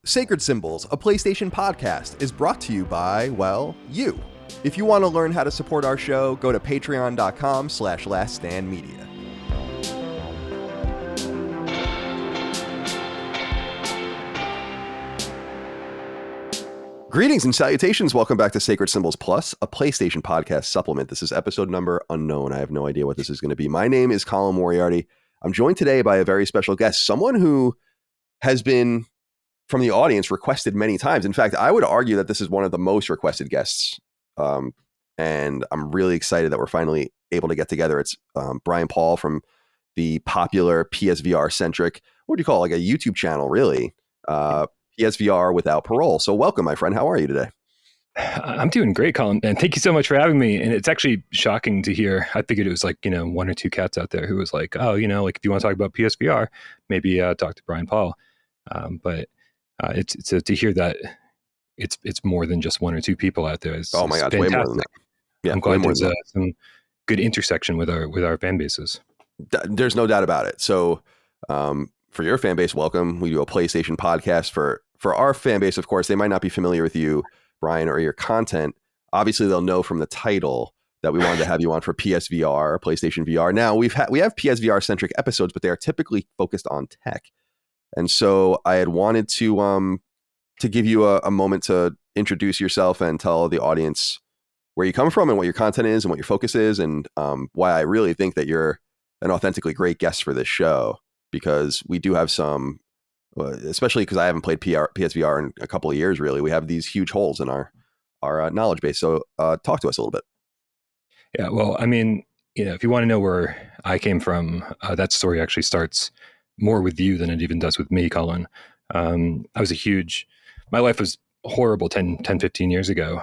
Sacred Symbols, a PlayStation podcast, is brought to you by, well, you. If you want to learn how to support our show, go to patreon.com/laststandmedia. Greetings and salutations. Welcome back to Sacred Symbols Plus, a PlayStation podcast supplement. This is episode number unknown. I have no idea what this is going to be. My name is Colin Moriarty. I'm joined today by a very special guest, someone who has been, from the audience, requested many times. In fact, I would argue that this is one of the most requested guests. And I'm really excited that we're finally able to get together. It's Bryan Paul from the popular PSVR-centric, what do you call it, like a YouTube channel, really, PSVR Without Parole. So welcome, my friend. How are you today? I'm doing great, Colin, and thank you so much for having me. And it's actually shocking to hear. I figured it was like, one or two cats out there who was like, oh, like if you want to talk about PSVR, maybe talk to Bryan Paul. But it's to hear that it's more than just one or two people out there. Oh my God, it's way more than that. Yeah, I'm glad there's some good intersection with our fan bases. There's no doubt about it. So for your fan base, welcome. We do a PlayStation podcast. For our fan base, of course, they might not be familiar with you, Bryan, or your content. Obviously, they'll know from the title that we wanted to have you on for PSVR, PlayStation VR. Now, we have PSVR-centric episodes, but they are typically focused on tech. And so I had wanted to give you a moment to introduce yourself and tell the audience where you come from and what your content is and what your focus is, and why I really think that you're an authentically great guest for this show, because we do have some, especially because I haven't played PSVR in a couple of years, really. We have these huge holes in our knowledge base. So talk to us a little bit. Yeah, well, I mean, if you want to know where I came from, that story actually starts more with you than it even does with me, Colin. My life was horrible 10, 15 years ago,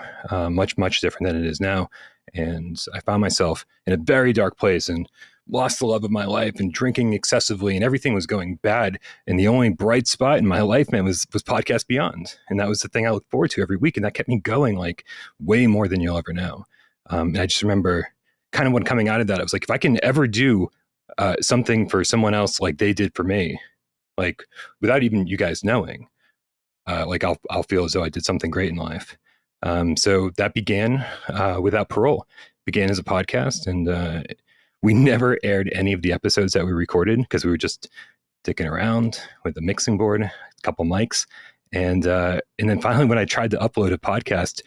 much, much different than it is now. And I found myself in a very dark place and lost the love of my life and drinking excessively, and everything was going bad. And the only bright spot in my life, man, was Podcast Beyond. And that was the thing I looked forward to every week. And that kept me going like way more than you'll ever know. And I just remember kind of when coming out of that, I was like, if I can ever do something for someone else like they did for me, like without even you guys knowing, like I'll feel as though I did something great in life. So that began Without Parole, began as a podcast, and we never aired any of the episodes that we recorded because we were just dicking around with the mixing board, a couple mics, and then finally when I tried to upload a podcast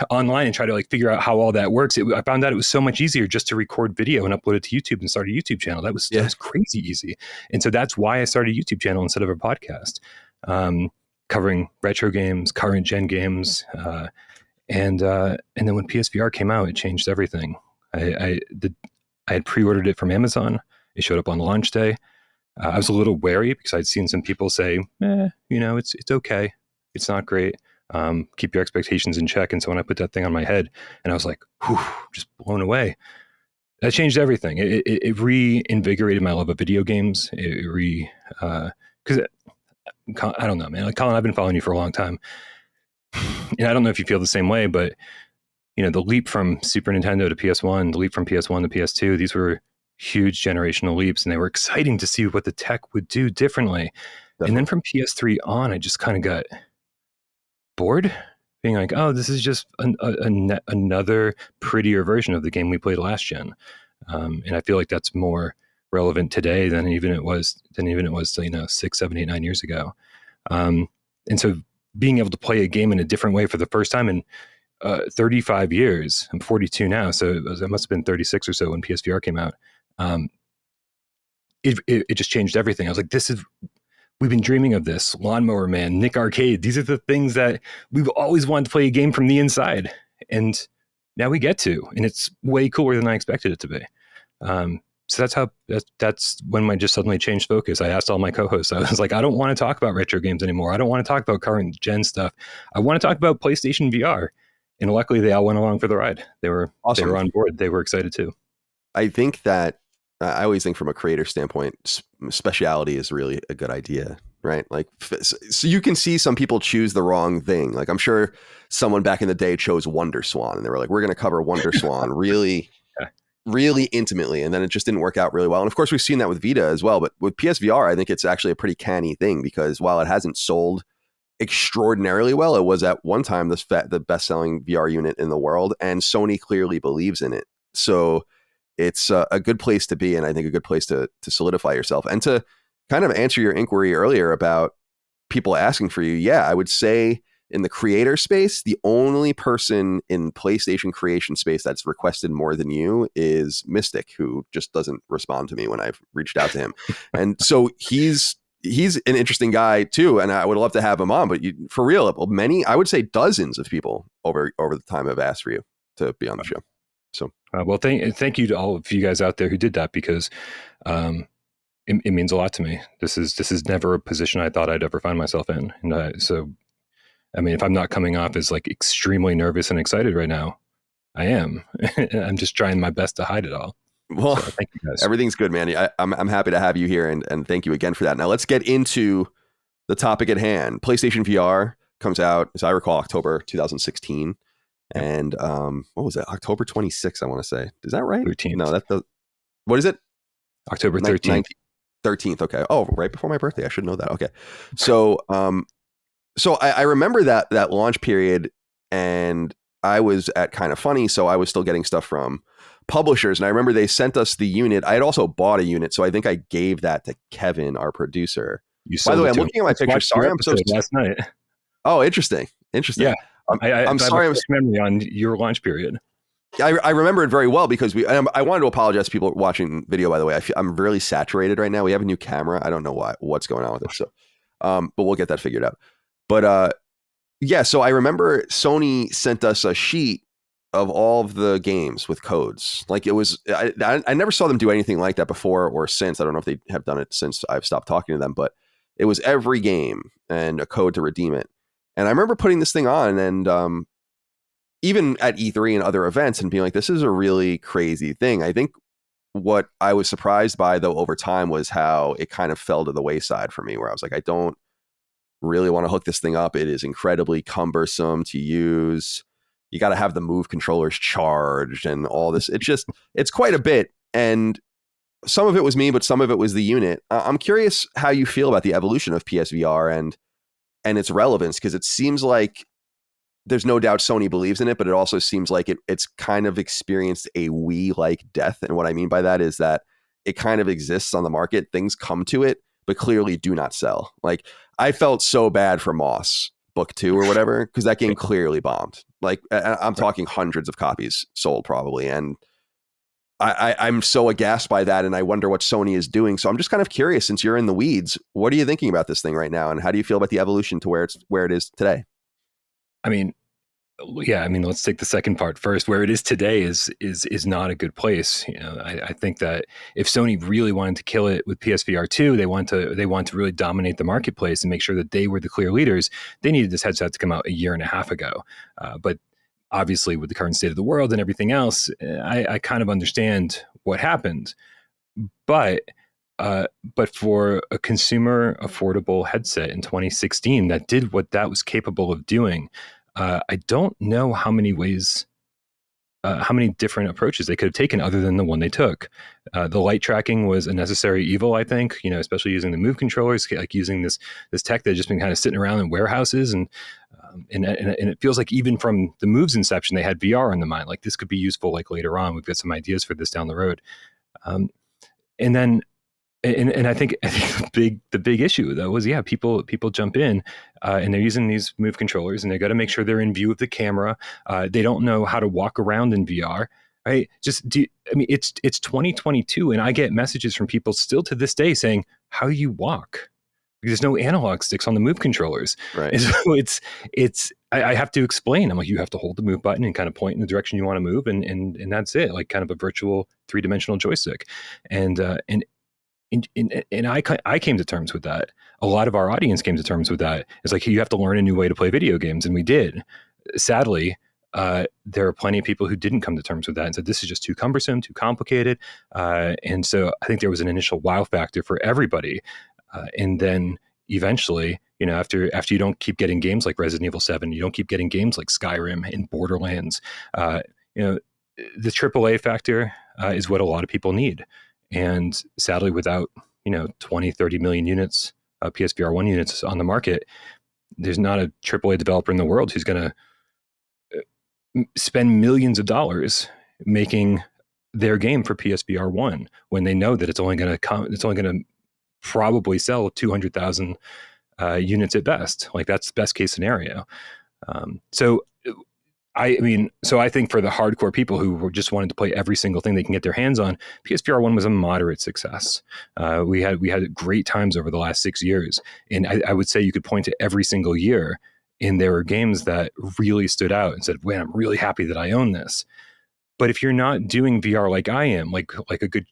online and try to like figure out how all that works, I found out it was so much easier just to record video and upload it to YouTube and start a YouTube channel. That was crazy easy. And so that's why I started a YouTube channel instead of a podcast, covering retro games, current gen games. And then when PSVR came out, it changed everything. I had pre-ordered it from Amazon. It showed up on launch day. I was a little wary because I'd seen some people say, it's okay. It's not great. Keep your expectations in check. And so when I put that thing on my head and I was like, whew, just blown away, that changed everything. It reinvigorated my love of video games. Because I don't know, man. Like, Colin, I've been following you for a long time. And I don't know if you feel the same way, but the leap from Super Nintendo to PS1, the leap from PS1 to PS2, these were huge generational leaps, and they were exciting to see what the tech would do differently. Definitely. And then from PS3 on, I just kind of got bored, being like, oh, this is just another prettier version of the game we played last gen. And I feel like that's more relevant today than even it was 6, 7, 8, 9 years ago. And so being able to play a game in a different way for the first time in 35 years, I'm 42 now, so it must have been 36 or so when PSVR came out. It just changed everything. I was like, we've been dreaming of this. Lawnmower Man, Nick Arcade. These are the things that we've always wanted to play a game from the inside. And now we get to, and it's way cooler than I expected it to be. So that's when I just suddenly changed focus. I asked all my co-hosts, I was like, I don't want to talk about retro games anymore. I don't want to talk about current gen stuff. I want to talk about PlayStation VR. And luckily they all went along for the ride. They were awesome. They were on board. They were excited too. I think that I always think from a creator standpoint, speciality is really a good idea, right? Like, so you can see some people choose the wrong thing. Like, I'm sure someone back in the day chose Wonder Swan and they were like, we're going to cover Wonder Swan really really intimately, and then it just didn't work out really well. And of course, we've seen that with Vita as well. But with PSVR, I think it's actually a pretty canny thing, because while it hasn't sold extraordinarily well, it was at one time the best-selling VR unit in the world, and Sony clearly believes in it. So it's a good place to be, and I think a good place to solidify yourself. And to kind of answer your inquiry earlier about people asking for you, yeah, I would say in the creator space, the only person in PlayStation creation space that's requested more than you is Mystic, who just doesn't respond to me when I've reached out to him. And so he's an interesting guy too, and I would love to have him on. But for real, many, I would say dozens of people over the time have asked for you to be on the show. So well, thank you to all of you guys out there who did that, because it means a lot to me. This is never a position I thought I'd ever find myself in, and so. I mean, if I'm not coming off as like extremely nervous and excited right now, I am. I'm just trying my best to hide it all. Well, so thank you guys. Everything's good, man. I'm happy to have you here, and thank you again for that. Now let's get into the topic at hand. PlayStation VR comes out, as I recall, October 2016, and what was that? October 26th, I want to say. Is that right? 13th. No, what is it? October 13th. 13th. Okay. Oh, right before my birthday. I should know that. Okay. So, So I remember that launch period, and I was at Kind of Funny, so I was still getting stuff from publishers. And I remember they sent us the unit. I had also bought a unit, so I think I gave that to Kevin, our producer. By the way, I'm looking at my picture. Sorry, I'm so last night. Oh, interesting. Yeah, I'm sorry. I'm memory on your launch period. I remember it very well, because I wanted to apologize to people watching video. By the way, I'm really saturated right now. We have a new camera. I don't know what's going on with it. So, but we'll get that figured out. But yeah, so I remember Sony sent us a sheet of all of the games with codes. Like it was, I never saw them do anything like that before or since. I don't know if they have done it since I've stopped talking to them, but it was every game and a code to redeem it. And I remember putting this thing on, and even at E3 and other events, and being like, this is a really crazy thing. I think what I was surprised by, though, over time was how it kind of fell to the wayside for me, where I was like, I don't really want to hook this thing up. It is incredibly cumbersome to use. You got to have the Move controllers charged and all this. It's quite a bit. And some of it was me, but some of it was the unit. I'm curious how you feel about the evolution of PSVR and its relevance, because it seems like there's no doubt Sony believes in it, but it also seems like it's kind of experienced a Wii-like death. And what I mean by that is that it kind of exists on the market. Things come to it, but clearly do not sell. Like, I felt so bad for Moss Book 2 or whatever, because that game clearly bombed. Like, I'm talking hundreds of copies sold probably. And I'm so aghast by that. And I wonder what Sony is doing. So I'm just kind of curious, since you're in the weeds, what are you thinking about this thing right now? And how do you feel about the evolution to where it is today? I mean, yeah, I mean, let's take the second part first. Where it is today is not a good place. You know, I think that if Sony really wanted to kill it with PSVR 2, they want to really dominate the marketplace and make sure that they were the clear leaders. They needed this headset to come out a year and a half ago. But obviously, with the current state of the world and everything else, I kind of understand what happened. But for a consumer affordable headset in 2016 that did what that was capable of doing, I don't know how many different approaches they could have taken other than the one they took. The light tracking was a necessary evil, I think, especially using the Move controllers, like using this tech that had just been kind of sitting around in warehouses. And it feels like even from the Move's inception, they had VR in the mind. Like, this could be useful, like later on. We've got some ideas for this down the road. And I think the big issue though was, yeah, people jump in and they're using these Move controllers, and they got to make sure they're in view of the camera. They don't know how to walk around in VR, right? It's 2022, and I get messages from people still to this day saying, "How do you walk?" Because there's no analog sticks on the Move controllers, right? And so I have to explain. I'm like, you have to hold the Move button and kind of point in the direction you want to move, and that's it, like kind of a virtual 3-dimensional joystick, and I came to terms with that. A lot of our audience came to terms with that. It's like, you have to learn a new way to play video games, and we did. Sadly, there are plenty of people who didn't come to terms with that and said, this is just too cumbersome, too complicated. And so I think there was an initial wow factor for everybody. And then eventually, after you don't keep getting games like Resident Evil 7, you don't keep getting games like Skyrim and Borderlands, the AAA factor is what a lot of people need. And sadly, without, 20, 30 million units, PSVR 1 units on the market, there's not a AAA developer in the world who's going to spend millions of dollars making their game for PSVR 1 when they know that it's only going to probably sell 200,000 units at best. Like, that's the best case scenario. So I think for the hardcore people who just wanted to play every single thing they can get their hands on, PSVR 1 was a moderate success. We had great times over the last 6 years. And I would say you could point to every single year, and there were games that really stood out and said, "Man, I'm really happy that I own this." But if you're not doing VR like I am, like a good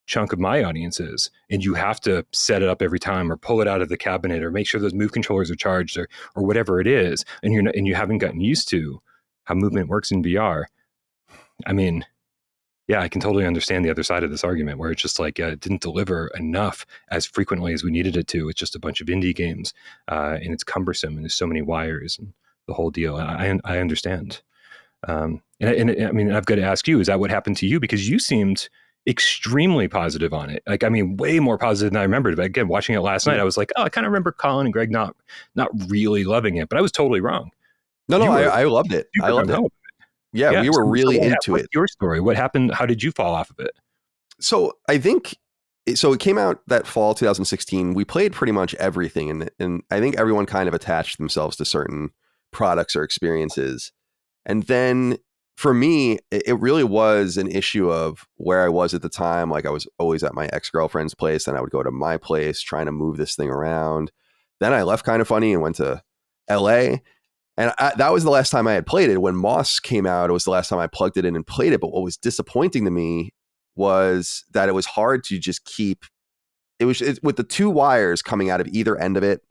chunk of my audience is, and you have to set it up every time or pull it out of the cabinet or make sure those move controllers are charged or whatever it is, and you haven't gotten used to how movement works in VR. I mean, yeah, I can totally understand the other side of this argument where it's just like it didn't deliver enough as frequently as we needed it to. It's just a bunch of indie games, and it's cumbersome, and there's so many wires and the whole deal. I understand. And I mean, I've got to ask you, is that what happened to you? Because you seemed extremely positive on it. Like, I mean, way more positive than I remembered. But again, watching it last night, I was like, oh, I kind of remember Colin and Greg not really loving it, but I was totally wrong. No, I loved it. I loved it. Yeah, we were really into it. Your story. What happened? How did you fall off of it? So I think, it came out that fall 2016. We played pretty much everything. And I think everyone kind of attached themselves to certain products or experiences. And then for me, it really was an issue of where I was at the time. Like, I was always at my ex-girlfriend's place, and I would go to my place trying to move this thing around. Then I left Kind of Funny and went to LA. And that was the last time I had played it. When Moss came out, it was the last time I plugged it in and played it. But what was disappointing to me was that it was hard to just keep. With the two wires coming out of either end of it.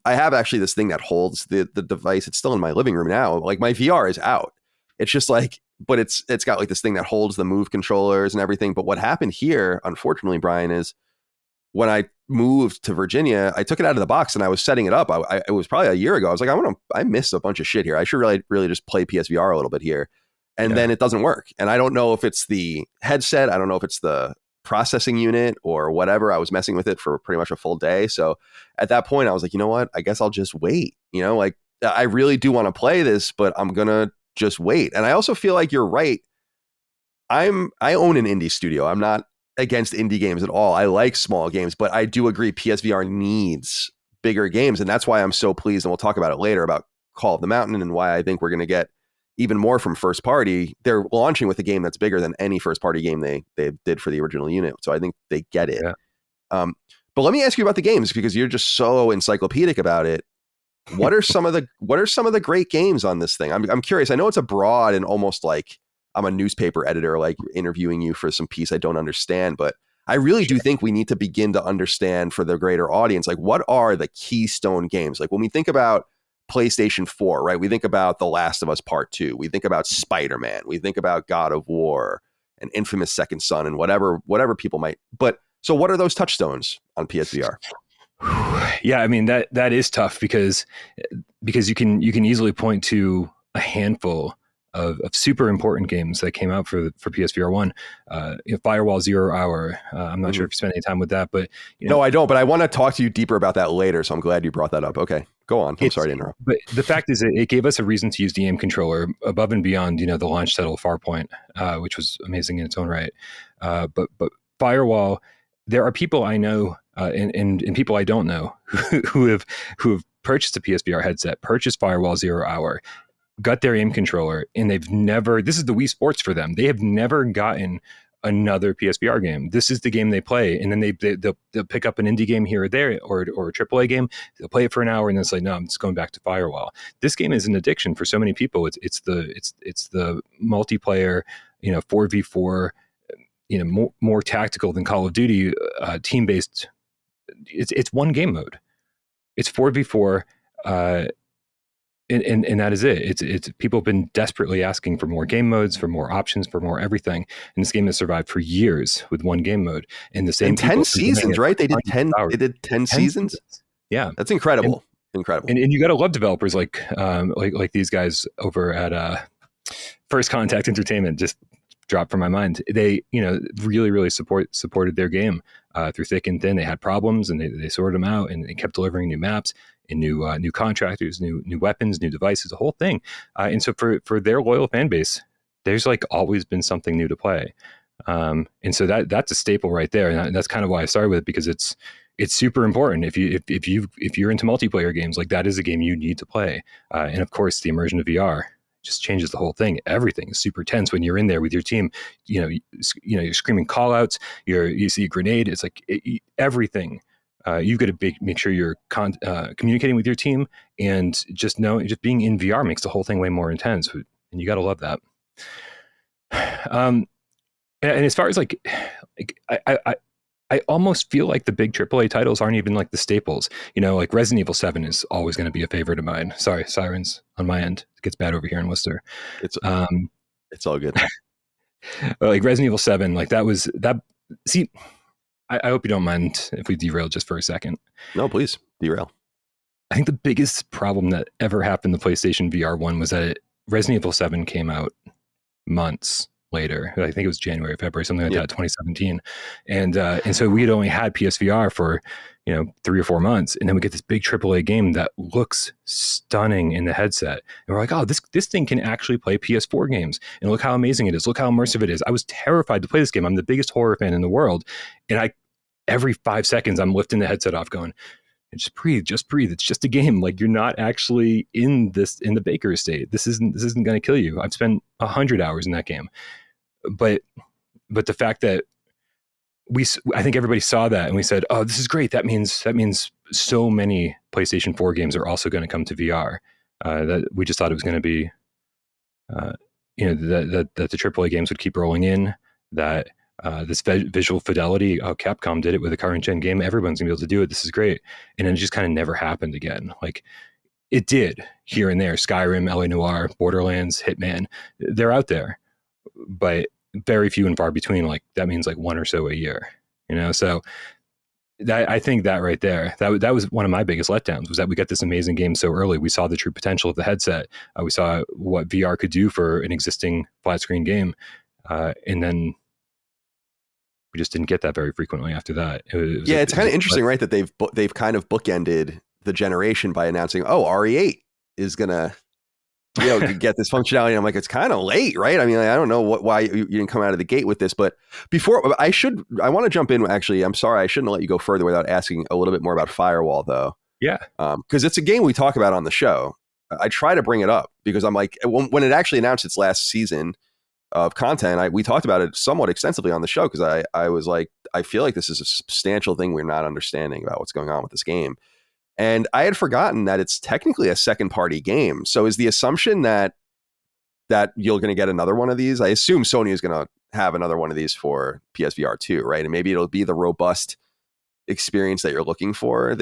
I have actually this thing that holds the device. It's still in my living room now. Like, my VR is out. It's just like, but it's got like this thing that holds the move controllers and everything. But what happened here, unfortunately, Brian, is when I moved to Virginia, I took it out of the box and I was setting it up. It was probably a year ago. I was like, I missed a bunch of shit here. I should really just play PSVR a little bit here. And then it doesn't work. And I don't know if it's the headset. I don't know if it's the processing unit or whatever. I was messing with it for pretty much a full day. So at that point I was like, you know what? I guess I'll just wait. Like, I really do want to play this, but I'm going to just wait. And I also feel like you're right. I own an indie studio. I'm not against indie games at all. I like small games, but I do agree PSVR needs bigger games. And that's why I'm so pleased, and we'll talk about it later, about Call of the Mountain and why I think we're going to get even more from first party. They're launching with a game that's bigger than any first party game they did for the original unit. So I think they get it. Yeah. But let me ask you about the games, because you're just so encyclopedic about it. What are some of the great games on this thing? I'm curious. I know it's a broad and almost like I'm a newspaper editor, like interviewing you for some piece I don't understand, but I really do think we need to begin to understand for the greater audience, like, what are the keystone games? Like, when we think about PlayStation 4, right? We think about The Last of Us Part 2. We think about Spider-Man. We think about God of War and Infamous Second Son and whatever people might. But so what are those touchstones on PSVR? Yeah, I mean, that is tough because you can easily point to a handful of super important games that came out for PSVR 1. Firewall 0 Hour. I'm not sure if you spent any time with that, but no, I don't. But I want to talk to you deeper about that later. So I'm glad you brought that up. Okay, go on. I'm sorry to interrupt. But the fact is, it gave us a reason to use the aim controller above and beyond, the launch title Farpoint, which was amazing in its own right. But Firewall, there are people I know and people I don't know who have purchased a PSVR headset, purchased Firewall 0 Hour, got their aim controller, and they've never, this is the Wii Sports for them. They have never gotten another PSVR game. This is the game they play. And then they'll pick up an indie game here or there, or a AAA game. They'll play it for an hour and then it's like, no, I'm just going back to Firewall. This game is an addiction for so many people. It's the multiplayer, 4v4, more tactical than Call of Duty, team-based. It's one game mode. It's 4v4, and that is it. It's people have been desperately asking for more game modes, for more options, for more everything. And this game has survived for years with one game mode. And the same 10 seasons, right? They did 10 seasons. Yeah, that's incredible. Incredible. And you got to love developers like these guys over at First Contact Entertainment just dropped from my mind. They, really, really supported their game through thick and thin. They had problems and they sorted them out, and they kept delivering new maps and new contractors, new weapons, new devices, the whole thing. And so for their loyal fan base, there's like always been something new to play. And so that's a staple right there. And that's kind of why I started with it, because it's super important. If you're into multiplayer games, like that is a game you need to play. And of course, the immersion of VR just changes the whole thing. Everything is super tense when you're in there with your team. You're screaming call outs, you see a grenade. It's like everything. You've got to make sure you're communicating with your team, and just being in VR makes the whole thing way more intense. And you got to love that. And as far as like I almost feel like the big AAA titles aren't even like the staples. Like Resident Evil 7 is always going to be a favorite of mine. Sorry, sirens on my end. It gets bad over here in Worcester. It's all good. Like Resident Evil 7, like that was that. See, I hope you don't mind if we derail just for a second. No, please derail. I think the biggest problem that ever happened to PlayStation VR 1 was that Resident Evil 7 came out months later. I think it was January, February, something like that, 2017. And so we had only had PSVR for 3 or 4 months, and then we get this big AAA game that looks stunning in the headset, and we're like, oh, this thing can actually play PS4 games, and look how amazing it is, look how immersive it is. I was terrified to play this game. I'm the biggest horror fan in the world, and every 5 seconds I'm lifting the headset off going, just breathe. It's just a game. Like, you're not actually in the Baker estate. This isn't going to kill you. I've spent 100 hours in that game. But the fact that I think everybody saw that and we said, oh, this is great. That means so many PlayStation 4 games are also going to come to VR. That we just thought it was going to be, that the AAA games would keep rolling in, that this visual fidelity, Capcom did it with a current gen game, everyone's gonna be able to do it, this is great. And then it just kind of never happened again. Like, it did here and there. Skyrim, LA Noire, Borderlands, Hitman, they're out there, but very few and far between. Like, that means like one or so a year, so that, I think that right there, that was one of my biggest letdowns, was that we got this amazing game so early. We saw the true potential of the headset. We saw what VR could do for an existing flat screen game, and then we just didn't get that very frequently after that. It's kind of interesting, right? That they've kind of bookended the generation by announcing, oh, RE8 is gonna, get this functionality. And I'm like, it's kind of late, right? I mean, I don't know why you didn't come out of the gate with this, but before I want to jump in. Actually, I'm sorry, I shouldn't let you go further without asking a little bit more about Firewall, though. Yeah, because it's a game we talk about on the show. I try to bring it up because I'm like, when it actually announced its last season of content, we talked about it somewhat extensively on the show, because I was like, I feel like this is a substantial thing we're not understanding about what's going on with this game. And I had forgotten that it's technically a second party game. So is the assumption that you're going to get another one of these? I assume Sony is going to have another one of these for PSVR 2, right? And maybe it'll be the robust experience that you're looking for.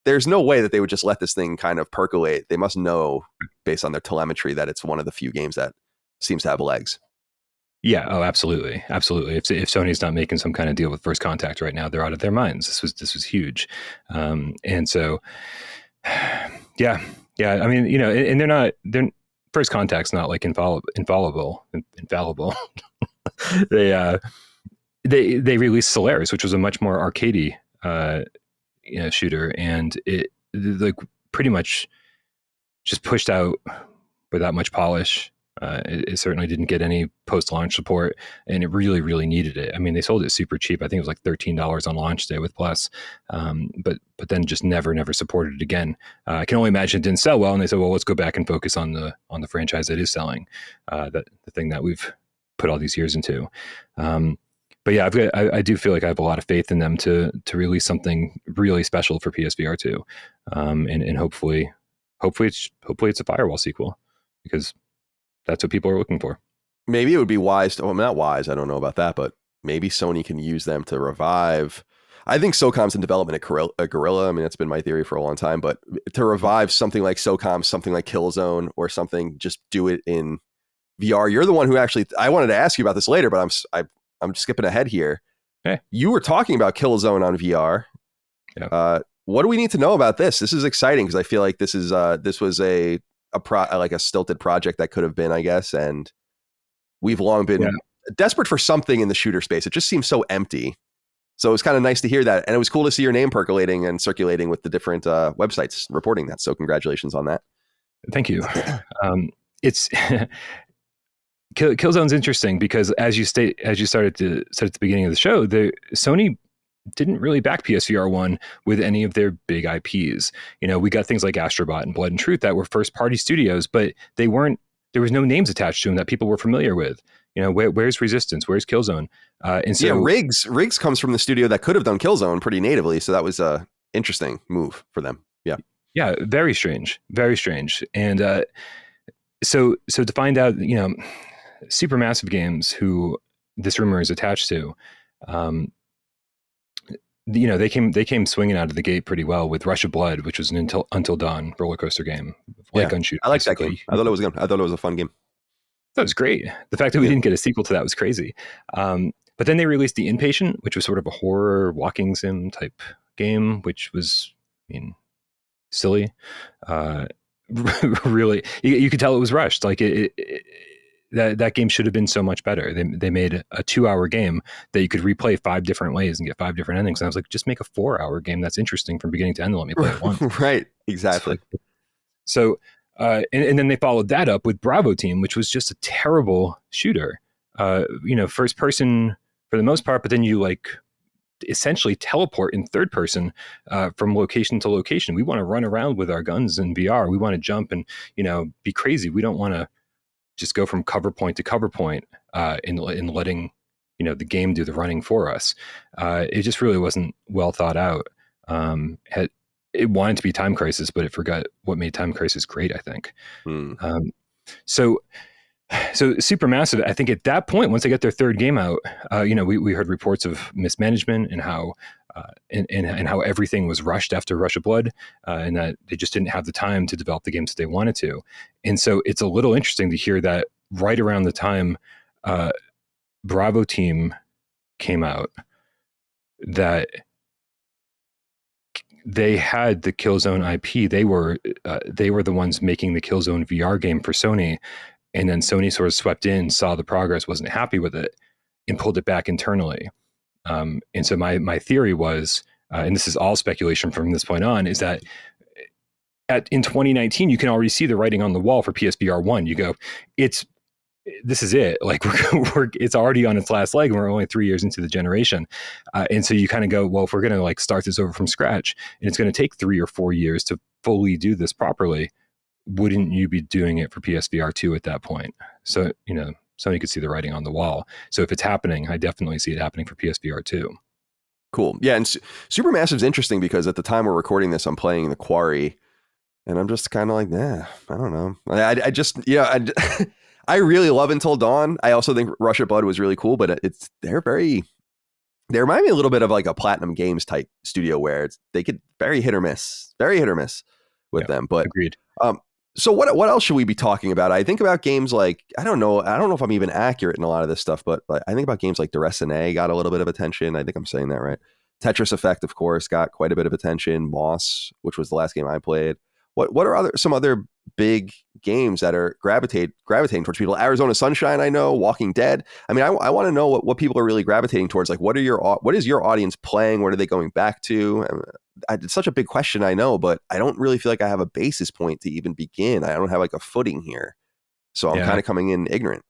There's no way that they would just let this thing kind of percolate. They must know, based on their telemetry, that it's one of the few games that seems to have legs. Yeah. Oh, absolutely. Absolutely. If Sony's not making some kind of deal with First Contact right now, they're out of their minds. This was huge. And so, yeah. I mean, and they're First Contact's not like infallible. They released Solaris, which was a much more arcadey, shooter. And it like pretty much just pushed out without much polish. It certainly didn't get any post-launch support, and it really, really needed it. I mean, they sold it super cheap. I think it was like $13 on launch day with Plus, but then just never supported it again. I can only imagine it didn't sell well, and they said, well, let's go back and focus on the franchise that is selling, the thing that we've put all these years into. But yeah, I do feel like I have a lot of faith in them to release something really special for PSVR 2, and hopefully it's a Firewall sequel, because that's what people are looking for. Maybe it would be wise. Not wise. I don't know about that, but maybe Sony can use them to revive. I think SOCOM's in development at Guerrilla. I mean, that's been my theory for a long time, but to revive something like SOCOM, something like Killzone or something, just do it in VR. You're the one who actually, I wanted to ask you about this later, but I'm skipping ahead here. Hey. You were talking about Killzone on VR. Yeah. What do we need to know about this? This is exciting, because I feel like this was a like a stilted project that could have been, I guess. And we've long been desperate for something in the shooter space. It just seems so empty. So it was kind of nice to hear that. And it was cool to see your name percolating and circulating with the different websites reporting that. So congratulations on that. Thank you. It's Killzone's interesting because as you started to said at the beginning of the show, Sony didn't really back PSVR 1 with any of their big IPs. We got things like Astrobot and Blood and Truth that were first party studios, but there was no names attached to them that people were familiar with. Where's Resistance? Where's Killzone? And so Riggs comes from the studio that could have done Killzone pretty natively. So that was a interesting move for them. Yeah. Yeah. Very strange. Very strange. And so to find out, Supermassive Games, who this rumor is attached to, they came swinging out of the gate pretty well with Rush of Blood, which was an Until Dawn roller coaster game, gun shooter. I like that game. I thought it was good. I thought it was a fun game. That was great. The fact that we didn't get a sequel to that was crazy. But then they released The Inpatient, which was sort of a horror walking sim type game, which was, silly. Really, you could tell it was rushed. Like that game should have been so much better. They made a 2-hour game that you could replay 5 different ways and get 5 different endings. And I was like, just make a 4-hour game that's interesting from beginning to end and let me play it once. Right, exactly. So and then they followed that up with Bravo Team, which was just a terrible shooter. First person for the most part, but then you essentially teleport in third person from location to location. We want to run around with our guns in VR. We want to jump and be crazy. We don't want to just go from cover point to cover point in letting the game do the running for us. It just really wasn't well thought out. It wanted to be Time Crisis, but it forgot what made Time Crisis great, I think. So Supermassive, I think at that point, once they get their third game out, we heard reports of mismanagement and how and how everything was rushed after Rush of Blood, and that they just didn't have the time to develop the games that they wanted to. And so it's a little interesting to hear that right around the time Bravo Team came out, that they had the Killzone IP. They were the ones making the Killzone VR game for Sony. And then Sony sort of swept in, saw the progress, wasn't happy with it, and pulled it back internally. And so my theory was, and this is all speculation from this point on, is that in 2019, you can already see the writing on the wall for PSVR 1. You go, this is it. Like it's already on its last leg, and we're only 3 years into the generation. And so you kind of go, well, if we're going to start this over from scratch, and it's going to take 3 or 4 years to fully do this properly, wouldn't you be doing it for PSVR 2 at that point? So, Sony could see the writing on the wall. So if it's happening, I definitely see it happening for PSVR 2. Cool. Yeah. And Supermassive's interesting because at the time we're recording this, I'm playing The Quarry, and I'm just kind of like, nah, I don't know. I just, I really love Until Dawn. I also think Rush of Blood was really cool, but they remind me a little bit of like a Platinum Games type studio where they could very hit or miss with them. But agreed. So what else should we be talking about? I think about games like, I don't know if I'm even accurate in a lot of this stuff, but I think about games like Duressine got a little bit of attention. I think I'm saying that right. Tetris Effect, of course, got quite a bit of attention. Moss, which was the last game I played. What are some other big games that are gravitating towards people? Arizona Sunshine, I know. Walking Dead. I mean, I want to know what people are really gravitating towards. Like, what is your audience playing? What are they going back to? It's such a big question, I know, but I don't really feel like I have a basis point to even begin. I don't have like a footing here, so I'm kind of coming in ignorant.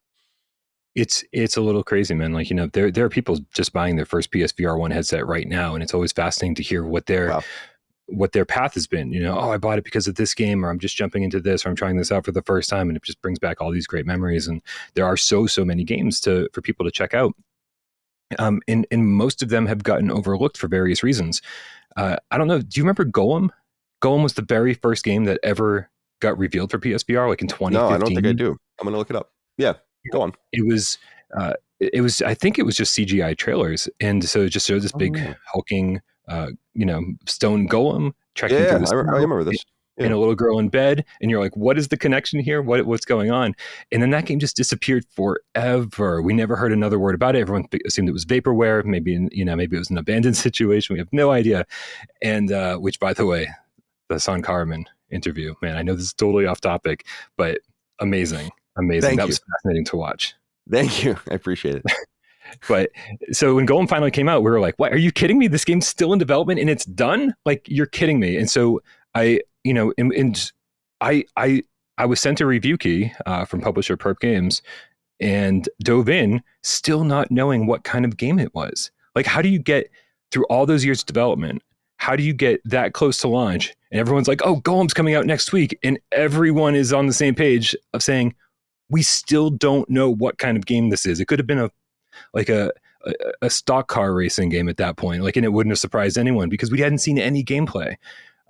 It's a little crazy, man. Like, there are people just buying their first PSVR 1 headset right now, and it's always fascinating to hear what their path has been. I bought it because of this game, or I'm just jumping into this, or I'm trying this out for the first time, and it just brings back all these great memories. And there are so many games for people to check out. And most of them have gotten overlooked for various reasons. I don't know. Do you remember Golem? Golem was the very first game that ever got revealed for PSVR, like in 2015. No, I don't think I do. I'm going to look it up. Yeah, go on. It was, I think it was just CGI trailers. And so it just showed this big hulking, stone golem trekking through this. I remember this. And a little girl in bed, and you're like, what is the connection here? What's going on? And then that game just disappeared forever. We never heard another word about it. Everyone assumed it was vaporware. Maybe it was an abandoned situation. We have no idea. And which, by the way, the Son Karaman interview. Man, I know this is totally off topic, but amazing. Thank That you. was fascinating to watch. Thank you. I appreciate it. But so when Golem finally came out, we were like, "What? Are you kidding me? This game's still in development and it's done? Like, you're kidding me!" And so I was sent a review key from publisher Perp Games and dove in, still not knowing what kind of game it was. Like, how do you get through all those years of development? How do you get that close to launch? And everyone's like, "Oh, Golem's coming out next week," and everyone is on the same page of saying, "We still don't know what kind of game this is." It could have been a stock car racing game at that point, and it wouldn't have surprised anyone because we hadn't seen any gameplay.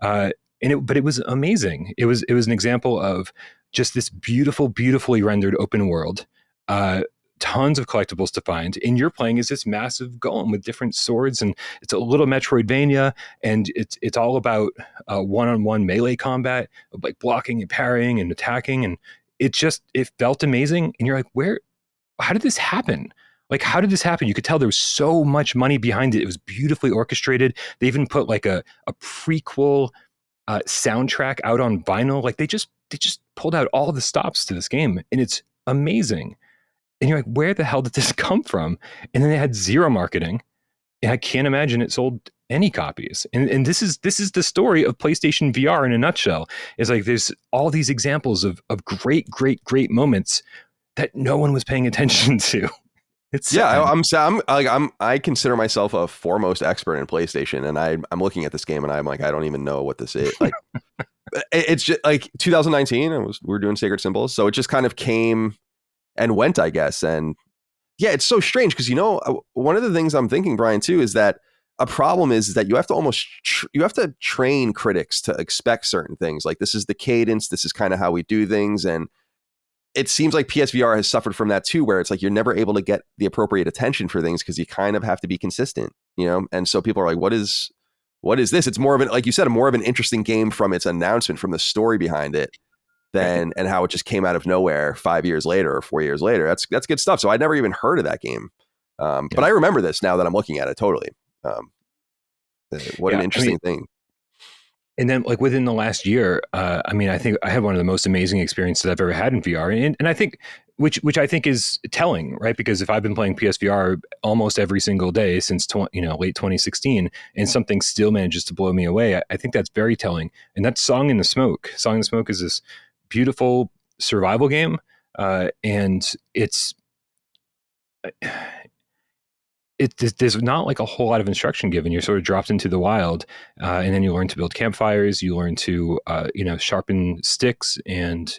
But it was amazing. It was an example of just this beautifully rendered open world, tons of collectibles to find, and you're playing as this massive golem with different swords, and it's a little Metroidvania, and it's all about one-on-one melee combat, like blocking and parrying and attacking, and it felt amazing. And you're like, how did this happen? Like, how did this happen? You could tell there was so much money behind it. It was beautifully orchestrated. They even put like a prequel soundtrack out on vinyl. Like they just pulled out all the stops to this game, and it's amazing. And you're like, where the hell did this come from? And then they had zero marketing, and I can't imagine it sold any copies. And this is the story of PlayStation VR in a nutshell. It's like there's all these examples of great moments that no one was paying attention to. It's I consider myself a foremost expert in PlayStation, and I'm looking at this game and I'm like, I don't even know what this is. Like, it's just like 2019. We were doing Sacred Symbols, so it just kind of came and went, I guess. And yeah, it's so strange because one of the things I'm thinking, Brian, too, is that a problem is that you have to you have to train critics to expect certain things. Like, this is the cadence, this is kind of how we do things, and it seems like PSVR has suffered from that too, where it's like you're never able to get the appropriate attention for things because you kind of have to be consistent, And so people are like, what is this? It's more of like you said, more of an interesting game from its announcement, from the story behind it, and how it just came out of nowhere 5 years later or 4 years later. That's good stuff. So I'd never even heard of that game. But I remember this now that I'm looking at it totally. An interesting thing. And then, like, within the last year, I think I had one of the most amazing experiences I've ever had in VR, and I think, which I think is telling, right? Because if I've been playing PSVR almost every single day since late 2016, and something still manages to blow me away, I think that's very telling. And that's Song in the Smoke. Song in the Smoke is this beautiful survival game, and there's not like a whole lot of instruction given. You're sort of dropped into the wild, and then you learn to build campfires. You learn to sharpen sticks and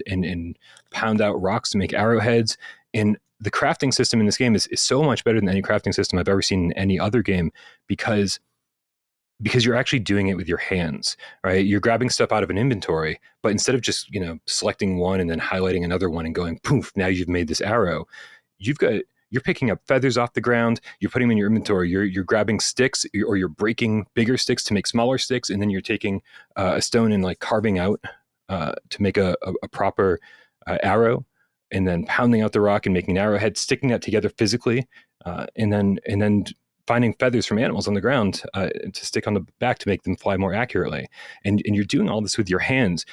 pound out rocks to make arrowheads. And the crafting system in this game is so much better than any crafting system I've ever seen in any other game, because you're actually doing it with your hands, right? You're grabbing stuff out of an inventory, but instead of just selecting one and then highlighting another one and going poof, now you've made this arrow. You're picking up feathers off the ground. You're putting them in your inventory. You're grabbing sticks, or you're breaking bigger sticks to make smaller sticks, and then you're taking a stone and like carving out to make a proper arrow, and then pounding out the rock and making an arrowhead, sticking that together physically, and then finding feathers from animals on the ground to stick on the back to make them fly more accurately. And you're doing all this with your hands.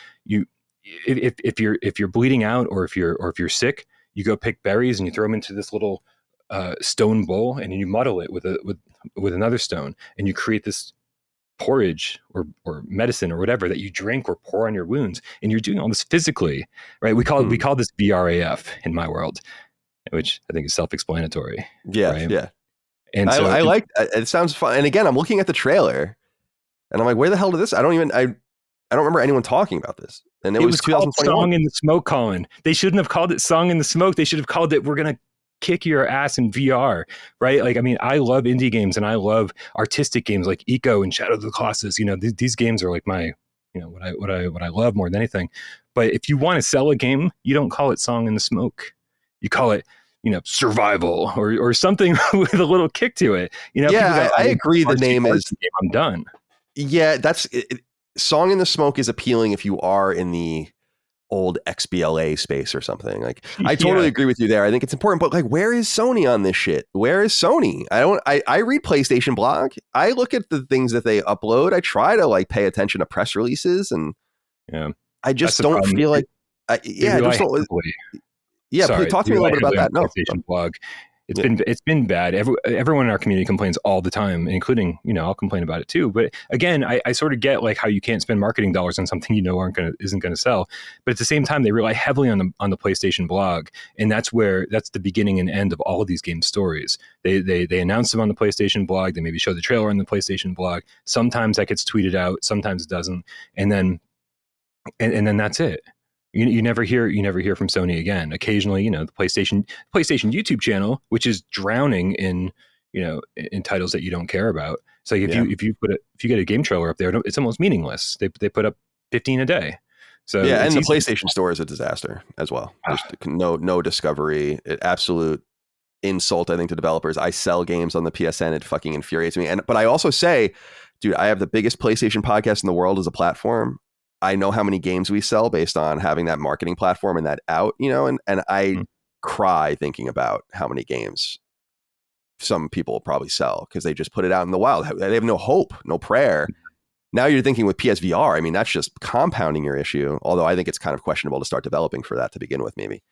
If you're bleeding out, or if you're sick, you go pick berries and you throw them into this little stone bowl, and you muddle it with another stone, and you create this porridge or medicine or whatever that you drink or pour on your wounds. And you're doing all this physically, right? We call this VRAF in my world, which I think is self-explanatory. Yeah, right? yeah. And I like it. Sounds fun. And again, I'm looking at the trailer, and I'm like, where the hell did this? I don't remember anyone talking about this. And it was called 2021. Song in the Smoke, Colin. They shouldn't have called it Song in the Smoke. They should have called it, we're going to kick your ass in VR, right? Like, I mean, I love indie games and I love artistic games like Eco and Shadow of the Colossus. These games are like my, what I love more than anything. But if you want to sell a game, you don't call it Song in the Smoke. You call it, Survival or something with a little kick to it. Yeah, I agree. The name is. I'm done. Yeah, that's it. Song in the Smoke is appealing if you are in the old XBLA space or something. Like, I totally agree with you there. I think it's important, but like, where is Sony on this shit? Where is Sony? I read PlayStation blog. I look at the things that they upload. I try to like pay attention to press releases, and Yeah, I that's just the don't problem. feel like, They I rely just don't. heavily. Yeah, please Sorry, talk to they me a little rely bit about heavily on that. the No, PlayStation blog. yeah, It's been bad. Everyone in our community complains all the time, including, I'll complain about it too. But again, I sort of get like how you can't spend marketing dollars on something isn't gonna sell. But at the same time, they rely heavily on the PlayStation blog, and that's the beginning and end of all of these game stories. They announce them on the PlayStation blog. They maybe show the trailer on the PlayStation blog. Sometimes that gets tweeted out. Sometimes it doesn't. And then and then that's it. You never hear from Sony again. Occasionally, the PlayStation YouTube channel, which is drowning in titles that you don't care about. So if yeah. you get a game trailer up there, it's almost meaningless. They put up 15 a day. So Yeah, it's and the easy. PlayStation Store is a disaster as well. There's no discovery. Absolute insult, I think, to developers. I sell games on the PSN. It fucking infuriates me. But I also say, dude, I have the biggest PlayStation podcast in the world as a platform. I know how many games we sell based on having that marketing platform and that out, and I cry thinking about how many games some people probably sell because they just put it out in the wild. They have no hope, no prayer. Now you're thinking with PSVR, I mean, that's just compounding your issue. Although I think it's kind of questionable to start developing for that to begin with, maybe.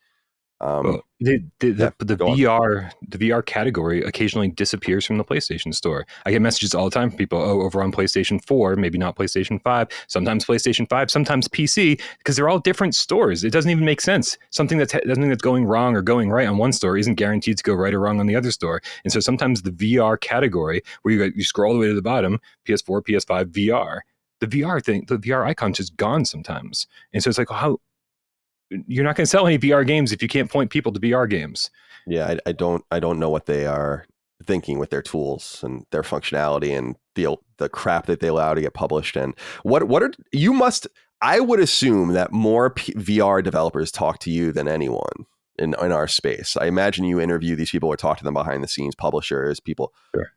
Well, the Yeah, go on. VR category occasionally disappears from the PlayStation Store. I get messages all the time from people, over on PlayStation 4, maybe not PlayStation 5, sometimes PlayStation 5, sometimes PC, because they're all different stores. It doesn't even make sense. Something that's going wrong or going right on one store isn't guaranteed to go right or wrong on the other store. And so sometimes the VR category, where you scroll all the way to the bottom, PS4, PS5, VR, the VR icon's just gone sometimes. And so it's like, how you're not going to sell any VR games if you can't point people to VR games. Yeah, I don't know what they are thinking with their tools and their functionality and the crap that they allow to get published. And I would assume that more VR developers talk to you than anyone in our space. I imagine you interview these people or talk to them behind the scenes, publishers, people. Sure.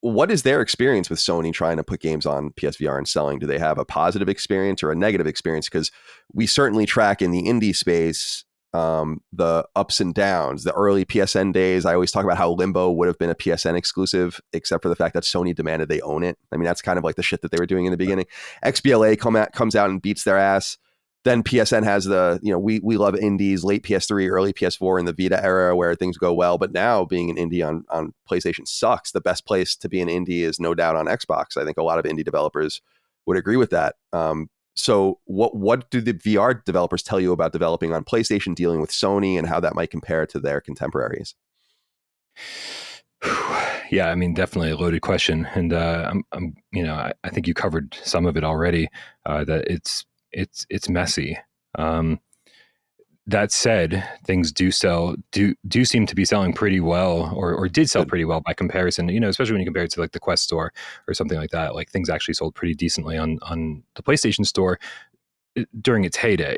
What is their experience with Sony trying to put games on PSVR and selling? Do they have a positive experience or a negative experience? Because we certainly track in the indie space the ups and downs, the early PSN days. I always talk about how Limbo would have been a PSN exclusive, except for the fact that Sony demanded they own it. I mean, that's kind of like the shit that they were doing in the beginning. XBLA comes out and beats their ass. Then PSN has we love indies, late PS3, early PS4 in the Vita era where things go well. But now being an indie on PlayStation sucks. The best place to be an indie is no doubt on Xbox. I think a lot of indie developers would agree with that. So what do the VR developers tell you about developing on PlayStation, dealing with Sony, and how that might compare to their contemporaries? Yeah, I mean, definitely a loaded question. And I think you covered some of it already, that it's messy. That said, things do seem to be selling pretty well, or did sell pretty well by comparison. Especially when you compare it to like the Quest Store or something like that. Like things actually sold pretty decently on the PlayStation Store during its heyday.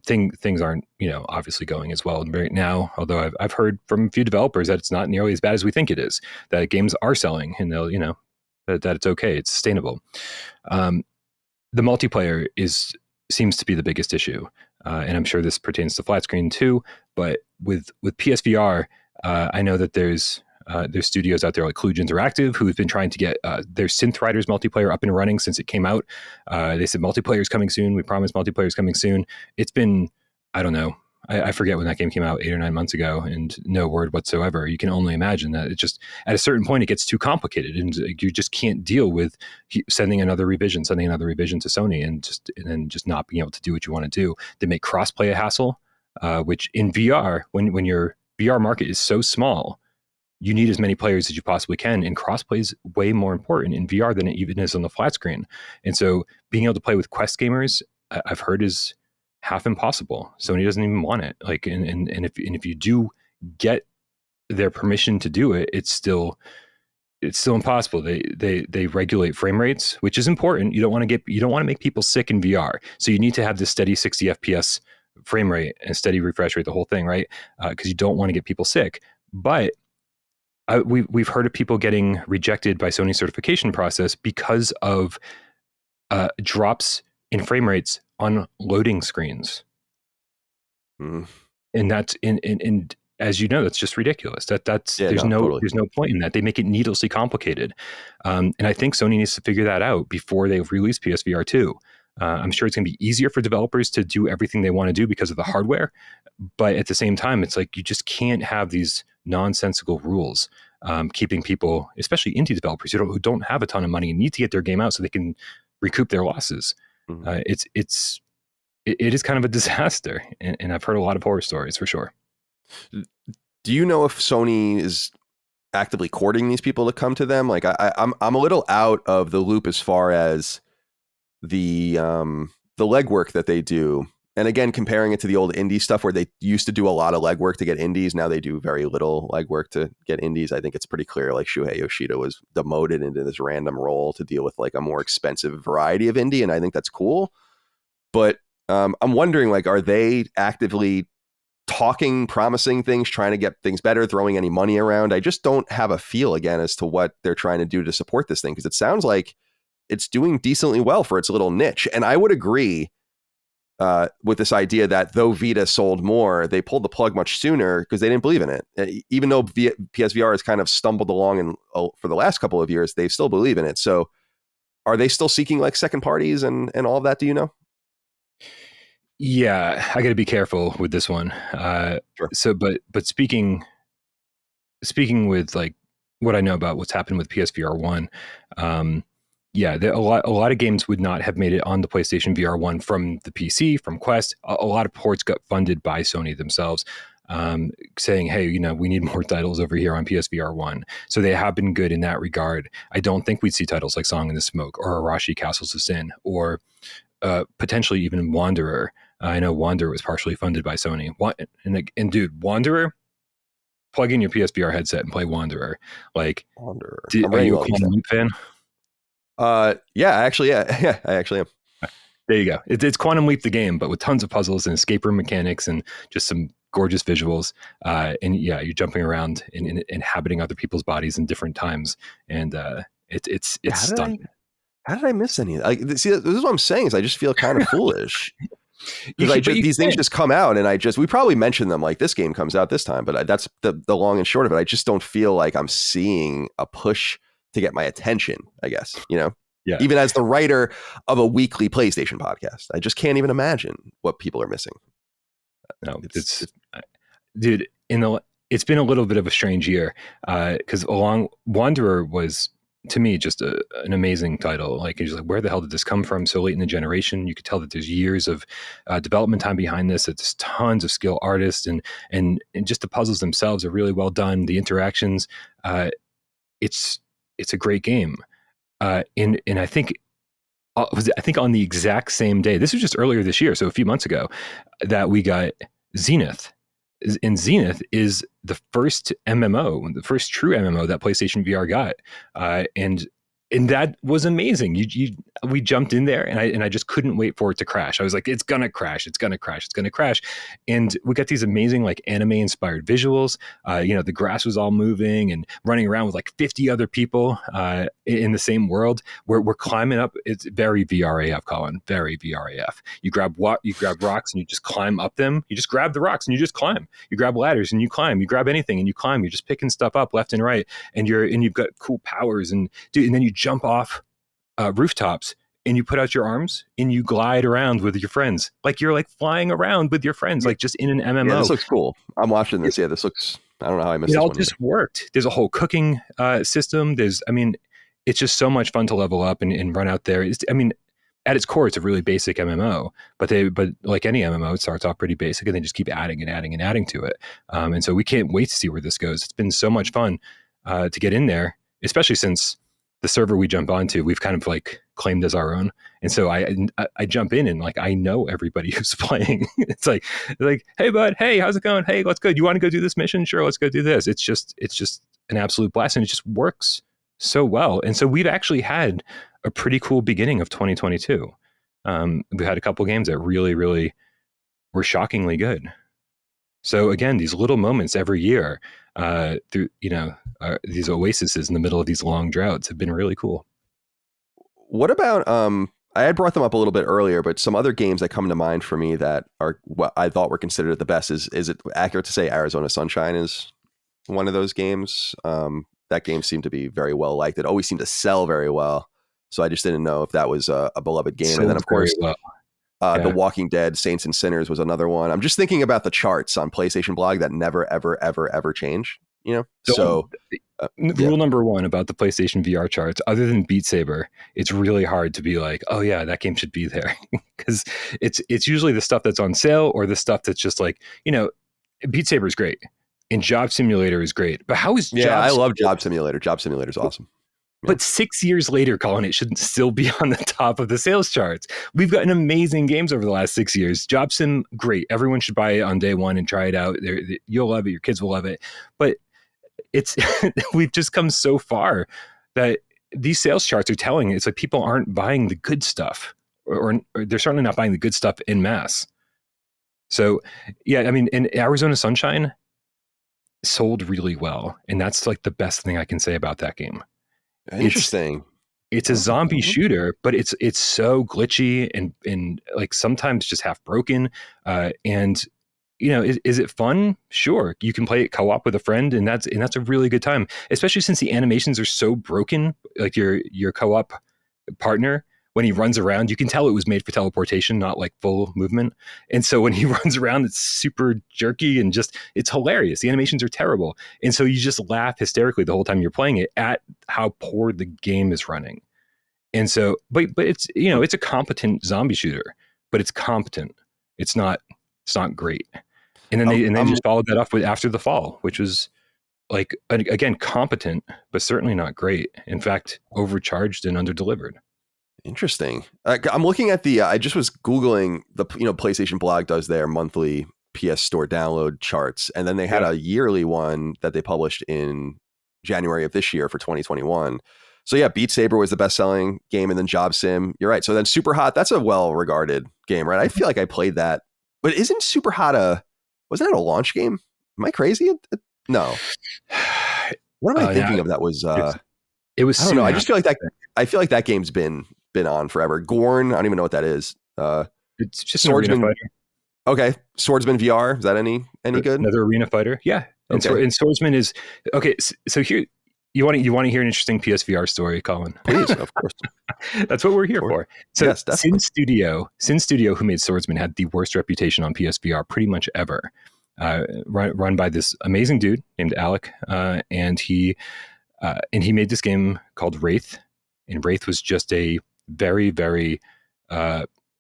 Things aren't obviously going as well right now. Although I've heard from a few developers that it's not nearly as bad as we think it is. That games are selling, and they'll that it's okay, it's sustainable. The multiplayer seems to be the biggest issue. And I'm sure this pertains to flat screen too. But with PSVR, I know that there's studios out there like Kluge Interactive who have been trying to get their Synth Riders multiplayer up and running since it came out. They said multiplayer is coming soon. We promise multiplayer is coming soon. It's been, I don't know, I forget when that game came out, 8 or 9 months ago, and no word whatsoever. You can only imagine that it just, at a certain point, it gets too complicated, and you just can't deal with sending another revision to Sony, and then just not being able to do what you want to do. They make crossplay a hassle, which in VR, when your VR market is so small, you need as many players as you possibly can, and crossplay is way more important in VR than it even is on the flat screen. And so, being able to play with Quest gamers, I've heard, is half impossible. Sony doesn't even want it. Like, and if you do get their permission to do it, it's still impossible. They regulate frame rates, which is important. You don't want to make people sick in VR. So you need to have this steady 60 FPS frame rate and steady refresh rate, the whole thing, right? Because you don't want to get people sick. But we've heard of people getting rejected by Sony certification process because of drops in frame rates on loading screens. And that's in as you know, that's just ridiculous. There's no point in that. They make it needlessly complicated. And I think Sony needs to figure that out before they release PSVR 2. I'm sure it's going to be easier for developers to do everything they want to do because of the hardware. But at the same time, it's like you just can't have these nonsensical rules keeping people, especially indie developers who don't have a ton of money and need to get their game out so they can recoup their losses. Mhm. It is kind of a disaster, and I've heard a lot of horror stories for sure. Do you know if Sony is actively courting these people to come to them? Like I'm a little out of the loop as far as the legwork that they do. And again, comparing it to the old indie stuff where they used to do a lot of legwork to get indies, now they do very little legwork to get indies. I think it's pretty clear like Shuhei Yoshida was demoted into this random role to deal with like a more expensive variety of indie. And I think that's cool. But I'm wondering, like, are they actively talking, promising things, trying to get things better, throwing any money around? I just don't have a feel again as to what they're trying to do to support this thing, because it sounds like it's doing decently well for its little niche. And I would agree with this idea that though Vita sold more, they pulled the plug much sooner because they didn't believe in it. Even though PSVR has kind of stumbled along and for the last couple of years, they still believe in it. So are they still seeking like second parties and all of that? Do you know? Yeah, I got to be careful with this one. Sure. So, but speaking with like what I know about what's happened with PSVR 1, yeah, a lot of games would not have made it on the PlayStation VR 1 from the PC, from Quest. A lot of ports got funded by Sony themselves, saying, hey, we need more titles over here on PSVR 1. So they have been good in that regard. I don't think we'd see titles like Song in the Smoke or Arashi Castles of Sin or potentially even Wanderer. I know Wanderer was partially funded by Sony. And dude, Wanderer, plug in your PSVR headset and play Wanderer. Like, Wanderer. are you a Quantum Leap fan? Yeah, actually, yeah, I actually am. There you go. It's Quantum Leap the game, but with tons of puzzles and escape room mechanics and just some gorgeous visuals. And yeah, you're jumping around and inhabiting other people's bodies in different times, and it's stunning. How did I miss any? See, this is what I'm saying. Is I just feel kind of foolish because these things just come out, and we probably mentioned them like this game comes out this time, but that's the long and short of it. I just don't feel like I'm seeing a push to get my attention, I guess, Yeah. Even as the writer of a weekly PlayStation podcast, I just can't even imagine what people are missing. No, dude, it's been a little bit of a strange year because Wanderer was, to me, just an amazing title. Like, it's like, where the hell did this come from so late in the generation? You could tell that there's years of development time behind this. It's tons of skilled artists, and just the puzzles themselves are really well done. The interactions, it's a great game. And I think on the exact same day, this was just earlier this year, so a few months ago, that we got Zenith. And Zenith is the first MMO, the first true MMO that PlayStation VR got, and that was amazing. We jumped in there, and I just couldn't wait for it to crash. I was like, it's gonna crash, it's gonna crash, it's gonna crash, and we got these amazing like anime inspired visuals. The grass was all moving and running around with like 50 other people in the same world. We're climbing up. It's very VRAF, Colin. Very VRAF. You grab rocks and you just climb up them. You just grab the rocks and you just climb. You grab ladders and you climb. You grab anything and you climb. You're just picking stuff up left and right, and you've got cool powers and then you jump off rooftops and you put out your arms and you glide around with your friends. Like you're like flying around with your friends, like just in an MMO. Yeah, this looks cool. I'm watching this. Yeah, this looks, I don't know how I missed this one. It all just worked. There's a whole cooking system. It's just so much fun to level up and run out there. At its core, it's a really basic MMO, but like any MMO, it starts off pretty basic and they just keep adding and adding and adding to it. And so we can't wait to see where this goes. It's been so much fun to get in there, especially since the server we jump onto, we've kind of like claimed as our own. And so I jump in and like, I know everybody who's playing. It's like, hey bud, hey, how's it going? Hey, let's go. Do you want to go do this mission? Sure. Let's go do this. It's just an absolute blast. And it just works so well. And so we've actually had a pretty cool beginning of 2022. We had a couple games that really, really were shockingly good. So again, these little moments every year through, these oases in the middle of these long droughts have been really cool. What about, I had brought them up a little bit earlier, but some other games that come to mind for me that are what I thought were considered the best is it accurate to say Arizona Sunshine is one of those games? That game seemed to be very well liked. It always seemed to sell very well. So I just didn't know if that was a beloved game. Sold And then of very course, well. The Walking Dead, Saints and Sinners was another one. I'm just thinking about the charts on PlayStation Blog that never, ever, ever, ever change. So yeah. Rule number one about the PlayStation VR charts, other than Beat Saber, it's really hard to be like, oh yeah, that game should be there, because it's usually the stuff that's on sale or the stuff that's just like, Beat Saber is great and Job Simulator is great, but how is I love Job Simulator. Job Simulator is awesome. But 6 years later, Colin, it should still be on the top of the sales charts. We've gotten amazing games over the last 6 years. Job Sim, great. Everyone should buy it on day one and try it out. You'll love it. Your kids will love it. But it's we've just come so far that these sales charts are telling it's like people aren't buying the good stuff, or they're certainly not buying the good stuff in mass. So, yeah, I mean, in Arizona Sunshine sold really well. And that's like the best thing I can say about that game. Interesting. It's a zombie shooter, but it's so glitchy and like sometimes just half broken. And is it fun? Sure, you can play it co-op with a friend, and that's a really good time. Especially since the animations are so broken. Like your co-op partner, when he runs around, you can tell it was made for teleportation, not like full movement. And so when he runs around, it's super jerky and it's hilarious. The animations are terrible. And so you just laugh hysterically the whole time you're playing it at how poor the game is running. And so, but it's, it's a competent zombie shooter, but it's competent. It's not great. And then they just followed that up with After the Fall, which was like, again, competent, but certainly not great. In fact, overcharged and underdelivered. Interesting. I'm looking at I just was Googling the, PlayStation Blog does their monthly PS Store download charts. And then they had a yearly one that they published in January of this year for 2021. So yeah, Beat Saber was the best selling game, and then Job Sim. You're right. So then Super Hot, that's a well-regarded game, right? I feel like I played that, but isn't Super Hot wasn't that a launch game? Am I crazy? No. What am I thinking of? That was, it was, I don't know. I just feel like that game's been on forever. Gorn, I don't even know what that is. It's just Swordsman. An arena fighter. Okay, Swordsman good? Is that any good? Another arena fighter, yeah. And, okay. And Swordsman is okay. So here, you want to hear an interesting PSVR story, Colin? Please, of course. That's what we're here for. So yes, Sin Studio, who made Swordsman, had the worst reputation on PSVR pretty much ever. Run by this amazing dude named Alec, and he made this game called Wraith, and Wraith was just a very, very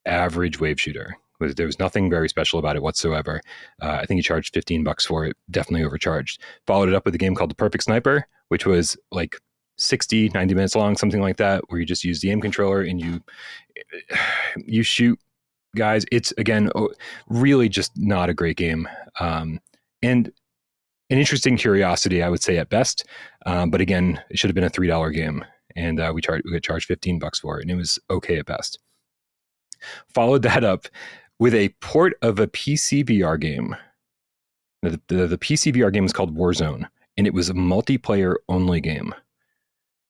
average wave shooter. There was nothing very special about it whatsoever. I think he charged $15 for it, definitely overcharged. Followed it up with a game called The Perfect Sniper, which was like 60, 90 minutes long, something like that, where you just use the aim controller and you shoot guys. It's, again, really just not a great game. And an interesting curiosity, I would say, at best. But again, it should have been a $3 game. And we got charged $15 for it, and it was okay at best. Followed that up with a port of a PC VR game. The PC VR game is called Warzone, and it was a multiplayer only game.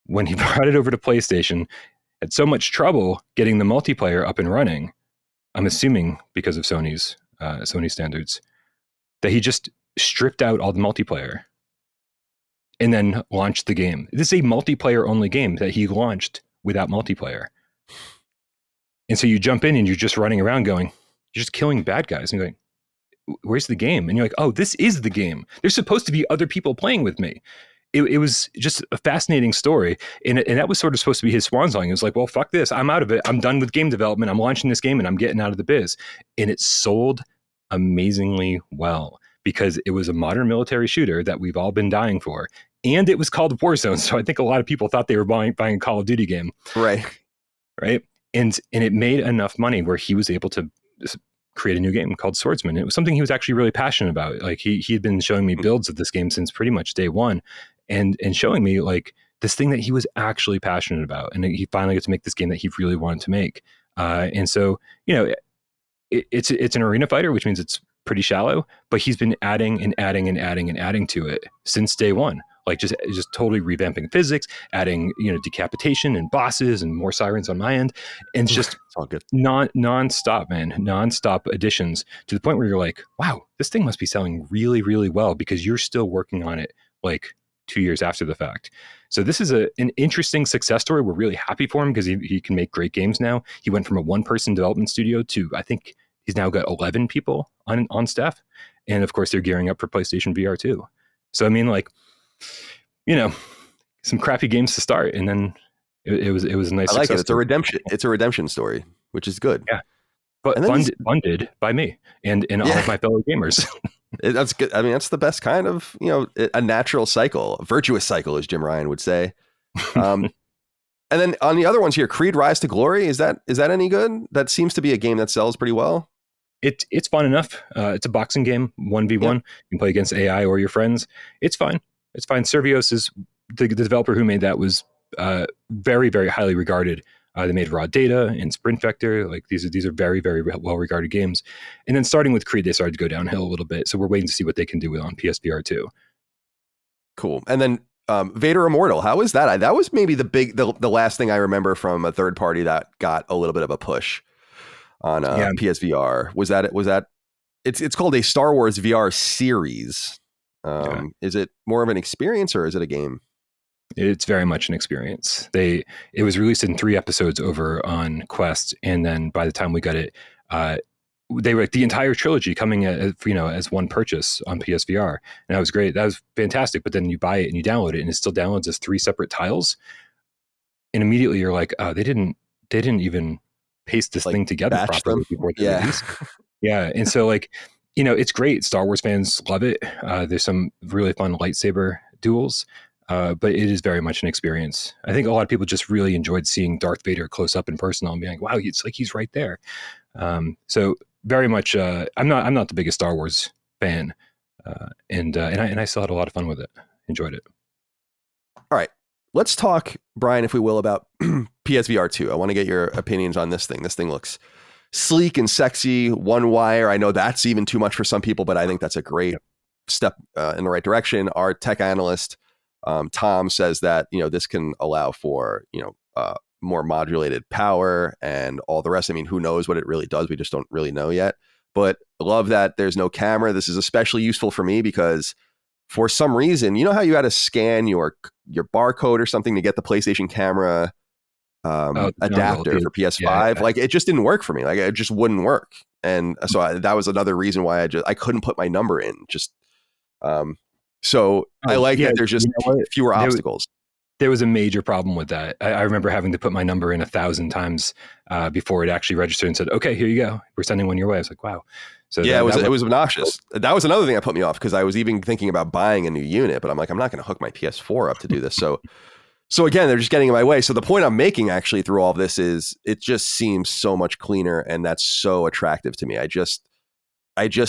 When he brought it over to PlayStation, had so much trouble getting the multiplayer up and running, I'm assuming because of Sony's Sony standards, that he just stripped out all the multiplayer and then launched the game. This is a multiplayer only game that he launched without multiplayer. And so you jump in and you're just running around going, you're just killing bad guys. And you're like, where's the game? And you're like, oh, this is the game. There's supposed to be other people playing with me. It was just a fascinating story. And that was sort of supposed to be his swan song. It was like, well, fuck this. I'm out of it. I'm done with game development. I'm launching this game and I'm getting out of the biz. And it sold amazingly well because it was a modern military shooter that we've all been dying for. And it was called Warzone. So I think a lot of people thought they were buying a Call of Duty game. Right. And it made enough money where he was able to create a new game called Swordsman. It was something he was actually really passionate about. Like he had been showing me builds of this game since pretty much day one, and showing me like this thing that he was actually passionate about. And he finally got to make this game that he really wanted to make. And so, it's an arena fighter, which means it's pretty shallow, but he's been adding and adding and adding and adding to it since day one. Like just totally revamping physics, adding, decapitation and bosses and more sirens on my end. And it's just it's all good. Non-stop, man. Non-stop additions to the point where you're like, wow, this thing must be selling really, really well because you're still working on it like 2 years after the fact. So this is an interesting success story. We're really happy for him because he can make great games now. He went from a one-person development studio to, I think he's now got 11 people on staff. And of course, they're gearing up for PlayStation VR 2. So, I mean, like, you know, some crappy games to start. And then it was a nice I like it. It's a story. redemption. It's a redemption story, which is good. Yeah. But funded by me and all of my fellow gamers. That's good. I mean, that's the best kind of, a natural cycle, a virtuous cycle, as Jim Ryan would say. And then on the other ones here, Creed Rise to Glory, is that any good? That seems to be a game that sells pretty well. It's fun enough. It's a boxing game, 1v1. You can play against AI or your friends. It's fine. It's fine. Servios is the developer who made that was very, very highly regarded. They made Raw Data and Sprint Vector. Like these are very, very well regarded games. And then starting with Creed, they started to go downhill a little bit. So we're waiting to see what they can do on PSVR 2. Cool. And then Vader Immortal, how is that? That was maybe the last thing I remember from a third party that got a little bit of a push on PSVR. Was that? It's called a Star Wars VR series. Is it more of an experience or is it a game? It's very much an experience. It was released in 3 episodes over on Quest, and then by the time we got it, they were the entire trilogy coming as one purchase on PSVR, and that was great. That was fantastic. But then you buy it and you download it, and it still downloads as 3 separate tiles, and immediately you're like, oh, they didn't even paste this thing together properly before the release. Yeah, and so it's great. Star Wars fans love it. There's some really fun lightsaber duels. But it is very much an experience. I think a lot of people just really enjoyed seeing Darth Vader close up and personal and being like, wow, it's like he's right there. So very much, I'm not the biggest Star Wars fan, and I still had a lot of fun with it. Enjoyed it. All right, let's talk, Brian, if we will, about PSVR 2. I want to get your opinions on this thing. This thing looks sleek and sexy. One wire. I know that's even too much for some people, but I think that's a great step in the right direction. Our tech analyst, Tom, says that this can allow for more modulated power and all the rest. I mean, who knows what it really does? We just don't really know yet. But I love that there's no camera. This is especially useful for me because for some reason, how you had to scan your barcode or something to get the PlayStation camera adapter for PS5. Like it just didn't work for me. Like it just wouldn't work. And so that was another reason why I couldn't put my number in. So I like that there's just fewer obstacles. There was a major problem with that. I remember having to put my number in 1,000 times before it actually registered and said, okay, here you go. We're sending one your way. I was like, wow. So it was obnoxious. That was another thing that put me off because I was even thinking about buying a new unit, but I'm like, I'm not going to hook my PS4 up to do this. So again, they're just getting in my way. So the point I'm making actually through all of this is it just seems so much cleaner, and that's so attractive to me. I just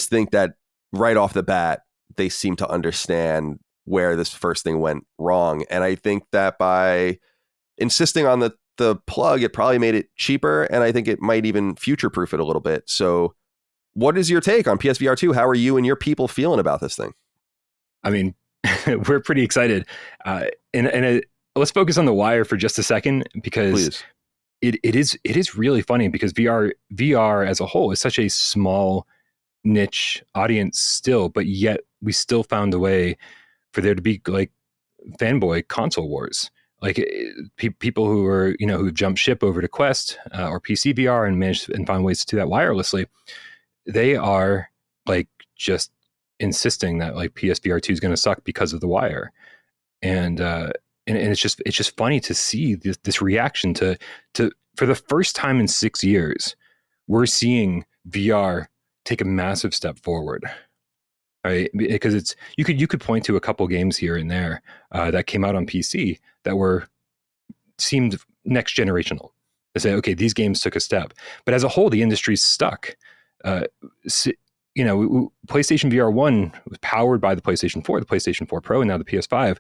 think that right off the bat, they seem to understand where this first thing went wrong. And I think that by insisting on the plug, it probably made it cheaper. And I think it might even future-proof it a little bit. So what is your take on PSVR 2? How are you and your people feeling about this thing? I mean, we're pretty excited. Let's focus on the wire for just a second, because it is really funny because VR as a whole is such a small niche audience still, but yet we still found a way for there to be like fanboy console wars, like people who are who jumped ship over to Quest or PC VR and managed and found ways to do that wirelessly. They are like just insisting that like PSVR 2 is going to suck because of the wire, and it's just funny to see this reaction to for the first time in 6 years, we're seeing VR take a massive step forward, right? Because you could point to a couple games here and there that came out on PC that seemed next generational. They say, okay, these games took a step, but as a whole, the industry's stuck. PlayStation VR 1 was powered by the PlayStation 4, the PlayStation 4 Pro, and now the PS5.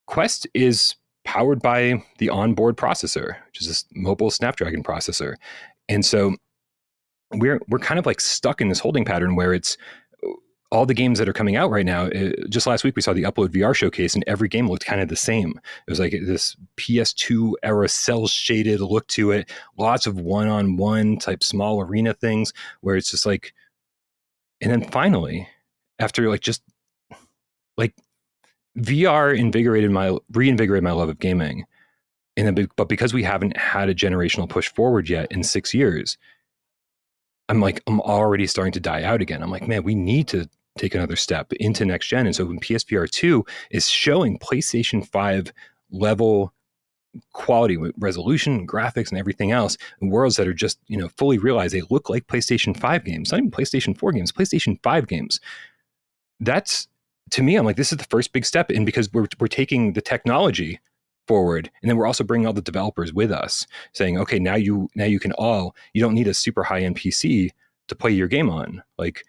Quest is powered by the onboard processor, which is this mobile Snapdragon processor, and so we're kind of like stuck in this holding pattern where it's all the games that are coming out right now. Just last week we saw the Upload VR showcase, and every game looked kind of the same. It was like this PS2 era cell shaded look to it, lots of one-on-one type small arena things where it's just like, and then finally, after like just like VR reinvigorated my love of gaming. But because we haven't had a generational push forward yet in 6 years, I'm already starting to die out again. I'm like, man, we need to take another step into next gen. And so when PSVR 2 is showing PlayStation 5 level quality with resolution, graphics, and everything else, in worlds that are just, fully realized they look like PlayStation 5 games, not even PlayStation 4 games, PlayStation 5 games. That's, to me, I'm like, this is the first big step in, because we're taking the technology forward, and then we're also bringing all the developers with us, saying, okay, now you don't need a super high-end PC to play your game on. Like,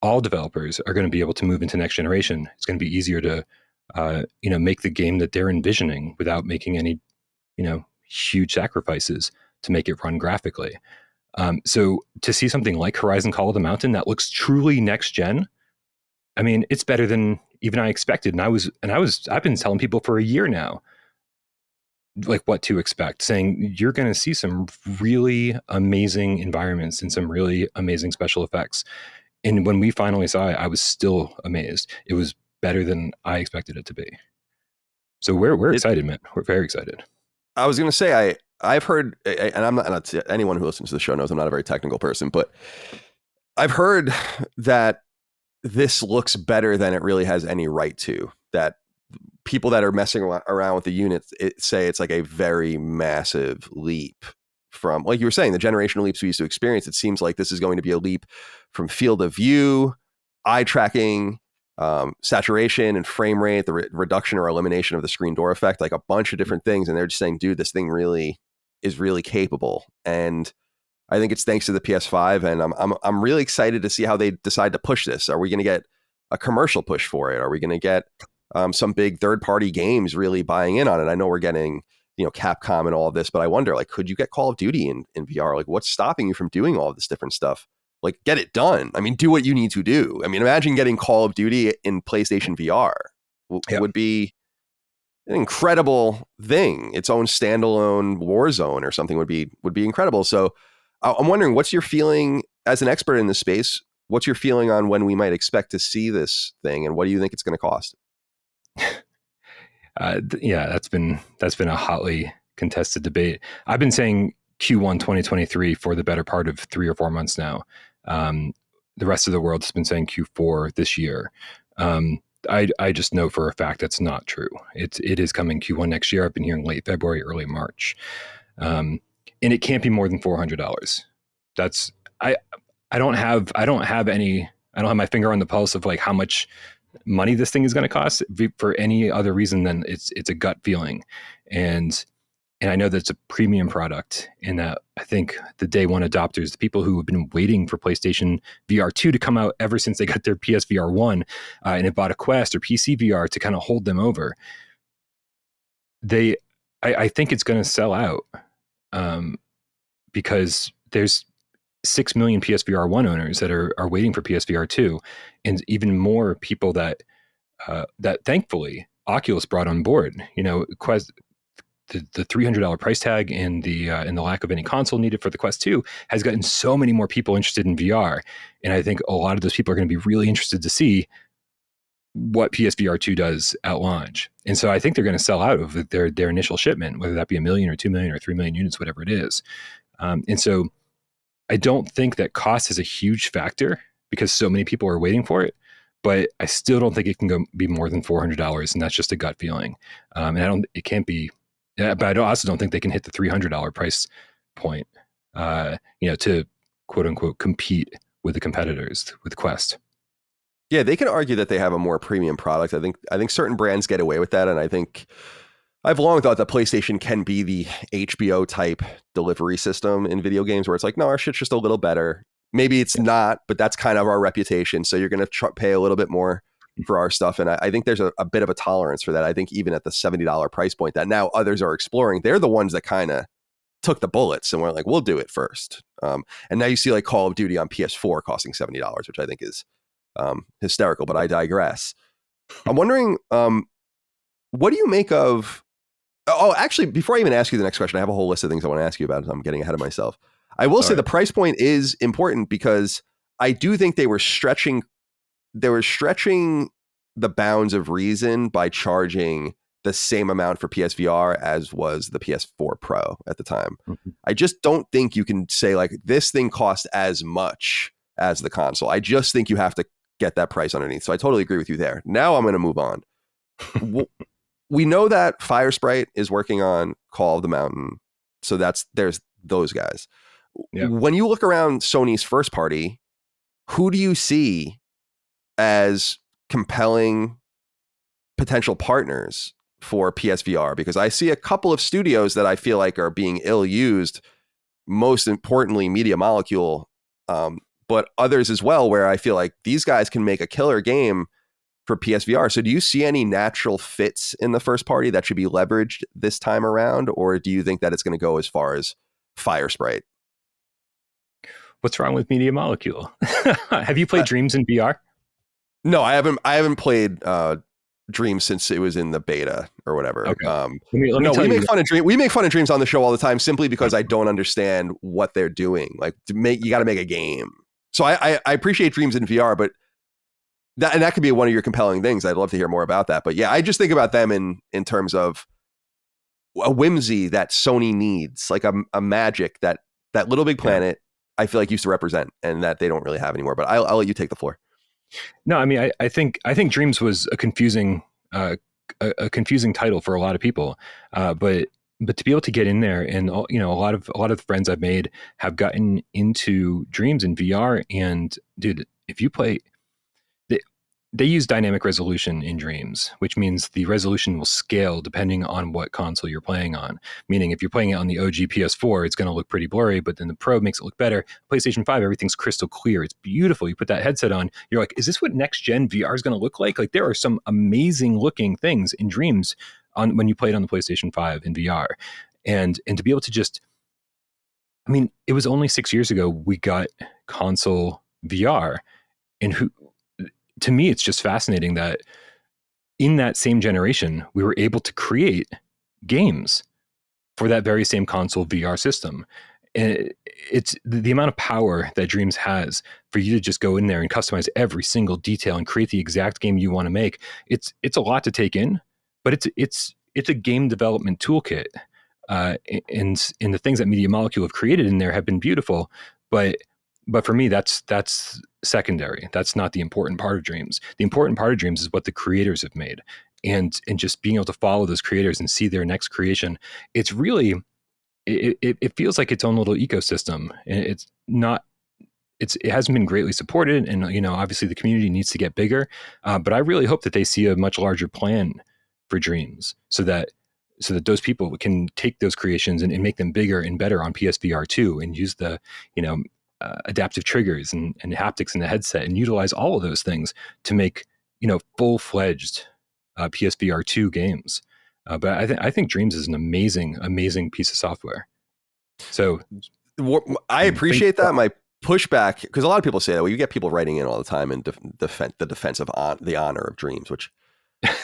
all developers are going to be able to move into next generation. It's going to be easier to make the game that they're envisioning without making any huge sacrifices to make it run graphically. So to see something like Horizon Call of the Mountain that looks truly next gen, I mean, it's better than even I expected. I've been telling people for a year now, like, what to expect, saying you're going to see some really amazing environments and some really amazing special effects. And when we finally saw it, I was still amazed. It was better than I expected it to be. So we're excited, man. We're very excited. I was going to say, I've heard, and I'm not, anyone who listens to the show knows I'm not a very technical person, but I've heard that this looks better than it really has any right to. That people that are messing around with the units say it's like a very massive leap from, like you were saying, the generational leaps we used to experience. It seems like this is going to be a leap from field of view, eye tracking, saturation and frame rate, the reduction or elimination of the screen door effect, like a bunch of different things. And they're just saying, dude, this thing really is really capable. And I think it's thanks to the PS5. And I'm really excited to see how they decide to push this. Are we going to get a commercial push for it? Are we going to get some big third-party games really buying in on it? I know we're getting, Capcom and all of this, but I wonder, like, could you get Call of Duty in VR? Like, what's stopping you from doing all of this different stuff? Like, get it done. I mean, do what you need to do. I mean, imagine getting Call of Duty in PlayStation VR. Would be an incredible thing. Its own standalone Warzone or something would be incredible. So I'm wondering, what's your feeling as an expert in this space? What's your feeling on when we might expect to see this thing, and what do you think it's going to cost? That's been a hotly contested debate. I've been saying Q1 2023 for the better part of 3 or 4 months now. The rest of the world has been saying Q4 this year. I just know for a fact that's not true. It is coming Q1 next year. I've been hearing late February, early March, and it can't be more than $400. That's I don't have my finger on the pulse of like how much money this thing is going to cost for any other reason than it's a gut feeling. And I know that it's a premium product, and that I think the day one adopters, the people who have been waiting for PlayStation VR 2 to come out ever since they got their PSVR 1 and have bought a Quest or PC VR to kind of hold them over, I think it's going to sell out because there's 6 million PSVR 1 owners that are waiting for PSVR 2, and even more people that thankfully Oculus brought on board. Quest, the $300 price tag and the lack of any console needed for the Quest 2 has gotten so many more people interested in VR, and I think a lot of those people are going to be really interested to see what PSVR 2 does at launch. And so I think they're going to sell out of their initial shipment, whether that be 1 million or 2 million or 3 million units, whatever it is. And so I don't think that cost is a huge factor because so many people are waiting for it, but I still don't think it can be more than $400, and that's just a gut feeling. And it can't be, but I also don't think they can hit the $300 price point, to quote unquote compete with the competitors with Quest. Yeah, they can argue that they have a more premium product. I think certain brands get away with that, and I think I've long thought that PlayStation can be the HBO type delivery system in video games, where it's like, no, our shit's just a little better. Maybe it's not, but that's kind of our reputation. So you're going to pay a little bit more for our stuff. And I think there's a bit of a tolerance for that. I think even at the $70 price point that now others are exploring, they're the ones that kind of took the bullets and were like, we'll do it first. And now you see like Call of Duty on PS4 costing $70, which I think is hysterical, but I digress. I'm wondering, what do you make of... Oh, actually, before I even ask you the next question, I have a whole list of things I want to ask you about. I'm getting ahead of myself. I will say the price point is important because I do think they were stretching the bounds of reason by charging the same amount for PSVR as was the PS4 Pro at the time. Mm-hmm. I just don't think you can say like this thing costs as much as the console. I just think you have to get that price underneath. So I totally agree with you there. Now I'm going to move on. We know that Firesprite is working on Call of the Mountain. So there's those guys. Yep. When you look around Sony's first party, who do you see as compelling potential partners for PSVR? Because I see a couple of studios that I feel like are being ill used, most importantly Media Molecule, but others as well, where I feel like these guys can make a killer game for PSVR. So do you see any natural fits in the first party that should be leveraged this time around? Or do you think that it's going to go as far as Firesprite? What's wrong with Media Molecule? Have you played Dreams in VR? No, I haven't played Dreams since it was in the beta or whatever. Okay. We make fun of Dreams on the show all the time simply because I don't understand what they're doing. Like you got to make a game. So I appreciate Dreams in VR, but that could be one of your compelling things. I'd love to hear more about that. But yeah, I just think about them in terms of a whimsy that Sony needs, like a magic that Little Big Planet I feel like used to represent, and that they don't really have anymore. But I'll let you take the floor. No, I mean, I think Dreams was a confusing title for a lot of people, but to be able to get in there, and a lot of the friends I've made have gotten into Dreams in VR, and dude, if you play, they use dynamic resolution in Dreams, which means the resolution will scale depending on what console you're playing on. Meaning, if you're playing it on the OG PS4, it's going to look pretty blurry, but then the Pro makes it look better. PlayStation 5, everything's crystal clear. It's beautiful. You put that headset on, you're like, is this what next gen VR is going to look like? Like, there are some amazing looking things in Dreams when you play it on the PlayStation 5 in VR. And to be able to just, I mean, it was only 6 years ago we got console VR, and to me, it's just fascinating that in that same generation, we were able to create games for that very same console VR system. And it's the amount of power that Dreams has for you to just go in there and customize every single detail and create the exact game you want to make. It's a lot to take in, but it's a game development toolkit. And the things that Media Molecule have created in there have been beautiful, but for me, that's secondary. That's not the important part of Dreams. The important part of Dreams is what the creators have made, and just being able to follow those creators and see their next creation. It's really, it feels like its own little ecosystem. It's not, it hasn't been greatly supported, and obviously the community needs to get bigger. But I really hope that they see a much larger plan for Dreams, so that those people can take those creations and make them bigger and better on PSVR 2, and use the adaptive triggers and haptics in the headset, and utilize all of those things to make full-fledged PSVR 2 games. But I think Dreams is an amazing piece of software. So I appreciate that. My pushback, because a lot of people say that, well, you get people writing in all the time and the defense of the honor of Dreams, which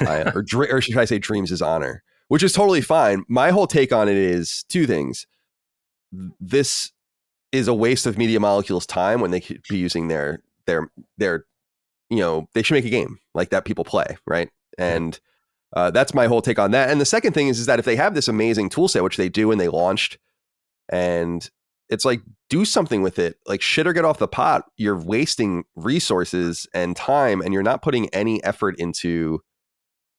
or should I say Dreams is honor, which is totally fine. My whole take on it is two things. This is a waste of Media Molecule's time when they could be using their they should make a game like that people play, right? And that's my whole take on that. And the second thing is that if they have this amazing tool set, which they do and they launched, and it's like, do something with it, like shit or get off the pot. You're wasting resources and time, and you're not putting any effort into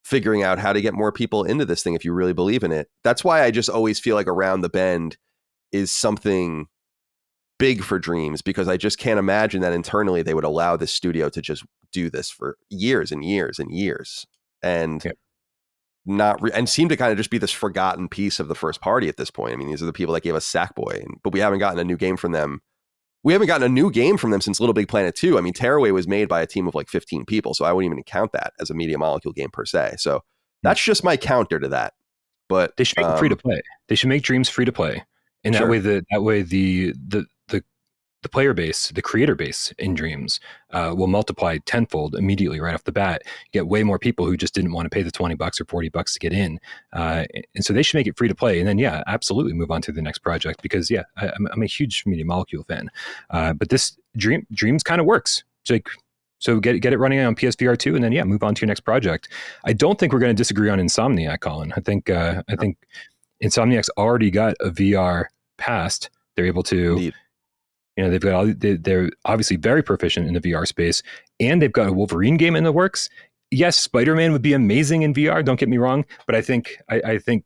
figuring out how to get more people into this thing if you really believe in it. That's why I just always feel like Around the Bend is something big for Dreams, because I just can't imagine that internally they would allow this studio to just do this for years and years and years, and and seem to kind of just be this forgotten piece of the first party at this point. I mean, these are the people that gave us Sackboy, but we haven't gotten a new game from them. We haven't gotten a new game from them since Little Big Planet 2. I mean, Tearaway was made by a team of like 15 people, so I wouldn't even count that as a Media Molecule game per se. So that's just my counter to that. But they should make it free to play. They should make Dreams free to play, and that way the player base, the creator base in Dreams will multiply tenfold immediately right off the bat. You get way more people who just didn't want to pay the $20 or $40 to get in. And so they should make it free to play. And then, absolutely move on to the next project, because I'm a huge Media Molecule fan. But this Dreams kind of works. It's like, So get it running on PSVR 2, and then move on to your next project. I don't think we're going to disagree on Insomniac, Colin. I think Insomniac's already got a VR past. They're able to, Indeed. they've got they're obviously very proficient in the VR space, and they've got a Wolverine game in the works. Yes, Spider-Man would be amazing in VR. Don't get me wrong, but I think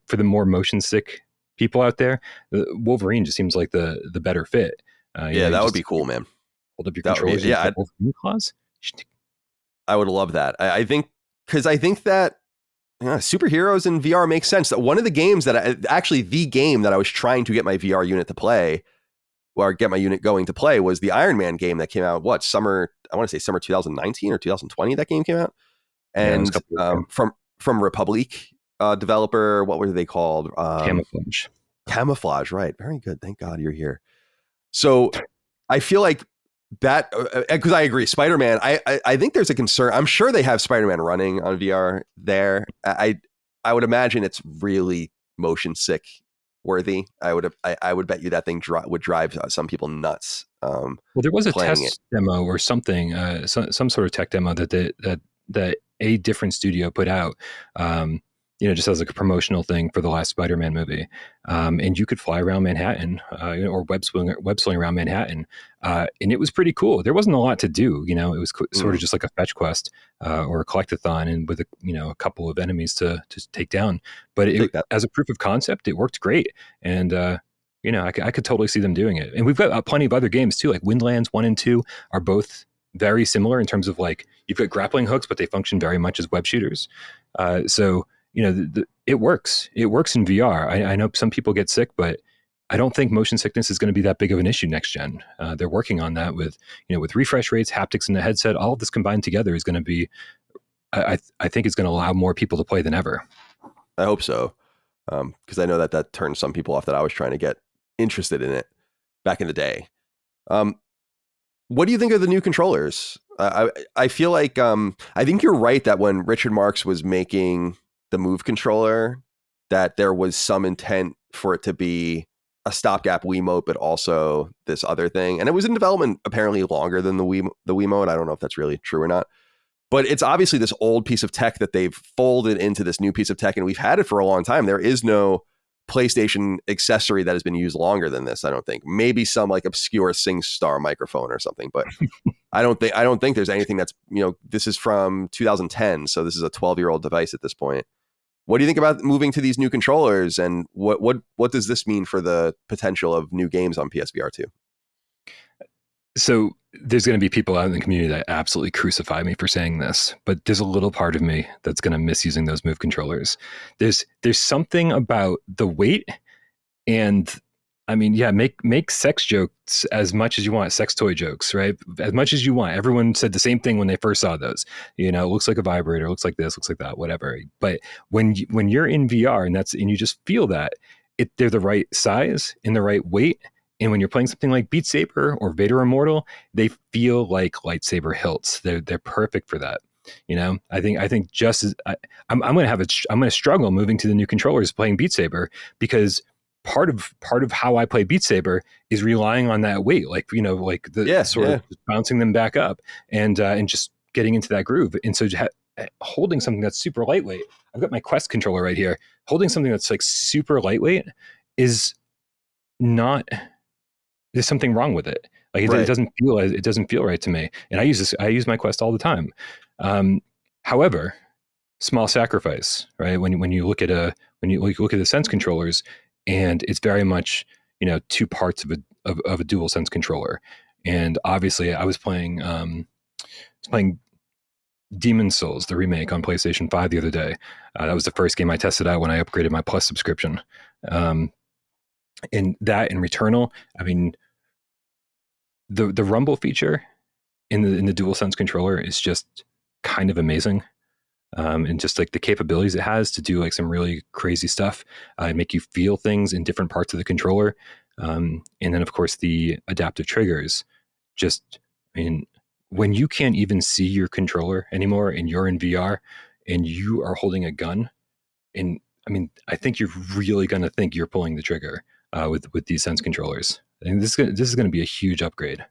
for the more motion sick people out there, Wolverine just seems like the better fit. That would be cool, man. Hold up your controllers. Wolverine claws. I would love that. I think that superheroes in VR makes sense. That one of the games the game that I was trying to get my VR unit to play, or get my unit going to play, was the Iron Man game that came out. Summer 2019 or 2020 that game came out. And from Republic developer, what were they called? Camouflage, right? Very good. Thank God you're here. So I feel like that, because I agree, Spider-Man. I think there's a concern. I'm sure they have Spider-Man running on VR there. I would imagine it's really motion sick worthy. I would bet you that thing would drive some people nuts. Well, there was a test demo or something, some sort of tech demo that a different studio put out, just as like a promotional thing for the last Spider-Man movie. And you could fly around Manhattan, or web swing around Manhattan. And it was pretty cool. There wasn't a lot to do, it was sort of just like a fetch quest, or a collectathon, and with a couple of enemies to take down. But as a proof of concept, it worked great. And, I could totally see them doing it. And we've got plenty of other games too, like Windlands 1 and 2 are both very similar in terms of, like, you've got grappling hooks, but they function very much as web shooters. So it works. It works in VR. I know some people get sick, but I don't think motion sickness is going to be that big of an issue next gen. They're working on that with refresh rates, haptics in the headset. All of this combined together is going to be, I think it's going to allow more people to play than ever. I hope so. Because I know that turned some people off that I was trying to get interested in it back in the day. What do you think of the new controllers? I feel like, I think you're right that when Richard Marx was making the Move controller, that there was some intent for it to be a stopgap Wiimote, but also this other thing. And it was in development apparently longer than the Wiimote. I don't know if that's really true or not. But it's obviously this old piece of tech that they've folded into this new piece of tech, and we've had it for a long time. There is no PlayStation accessory that has been used longer than this, I don't think. Maybe some like obscure SingStar microphone or something, but I don't think there's anything that's, this is from 2010, so this is a 12-year-old device at this point. What do you think about moving to these new controllers, and what does this mean for the potential of new games on PSVR 2? So there's going to be people out in the community that absolutely crucify me for saying this, but there's a little part of me that's going to miss using those Move controllers. There's something about the weight, and I mean, make sex jokes as much as you want, sex toy jokes, right? As much as you want. Everyone said the same thing when they first saw those. It looks like a vibrator, looks like this, looks like that, whatever. But when you're in VR and you just feel that they're the right size and the right weight. And when you're playing something like Beat Saber or Vader Immortal, they feel like lightsaber hilts. They're perfect for that. I think just as I'm going to struggle moving to the new controllers playing Beat Saber, because part of how I play Beat Saber is relying on that weight, of bouncing them back up and just getting into that groove. And so holding something that's super lightweight, I've got my Quest controller right here. Holding something that's like super lightweight is not. There's something wrong with it. Like it doesn't feel right to me. And I use my Quest all the time. However, small sacrifice, right? When you look at the Sense controllers, and it's very much, two parts of a dual Sense controller. And obviously I was playing Demon's Souls, the remake on PlayStation 5 the other day. That was the first game I tested out when I upgraded my Plus subscription. In that, in Returnal, I mean, the rumble feature in the DualSense controller is just kind of amazing, and just like the capabilities it has to do like some really crazy stuff, and make you feel things in different parts of the controller, and then of course the adaptive triggers. Just, I mean, when you can't even see your controller anymore and you're in VR and you are holding a gun, and I mean, I think you're really going to think you're pulling the trigger with these Sense controllers. And this is going to be a huge upgrade.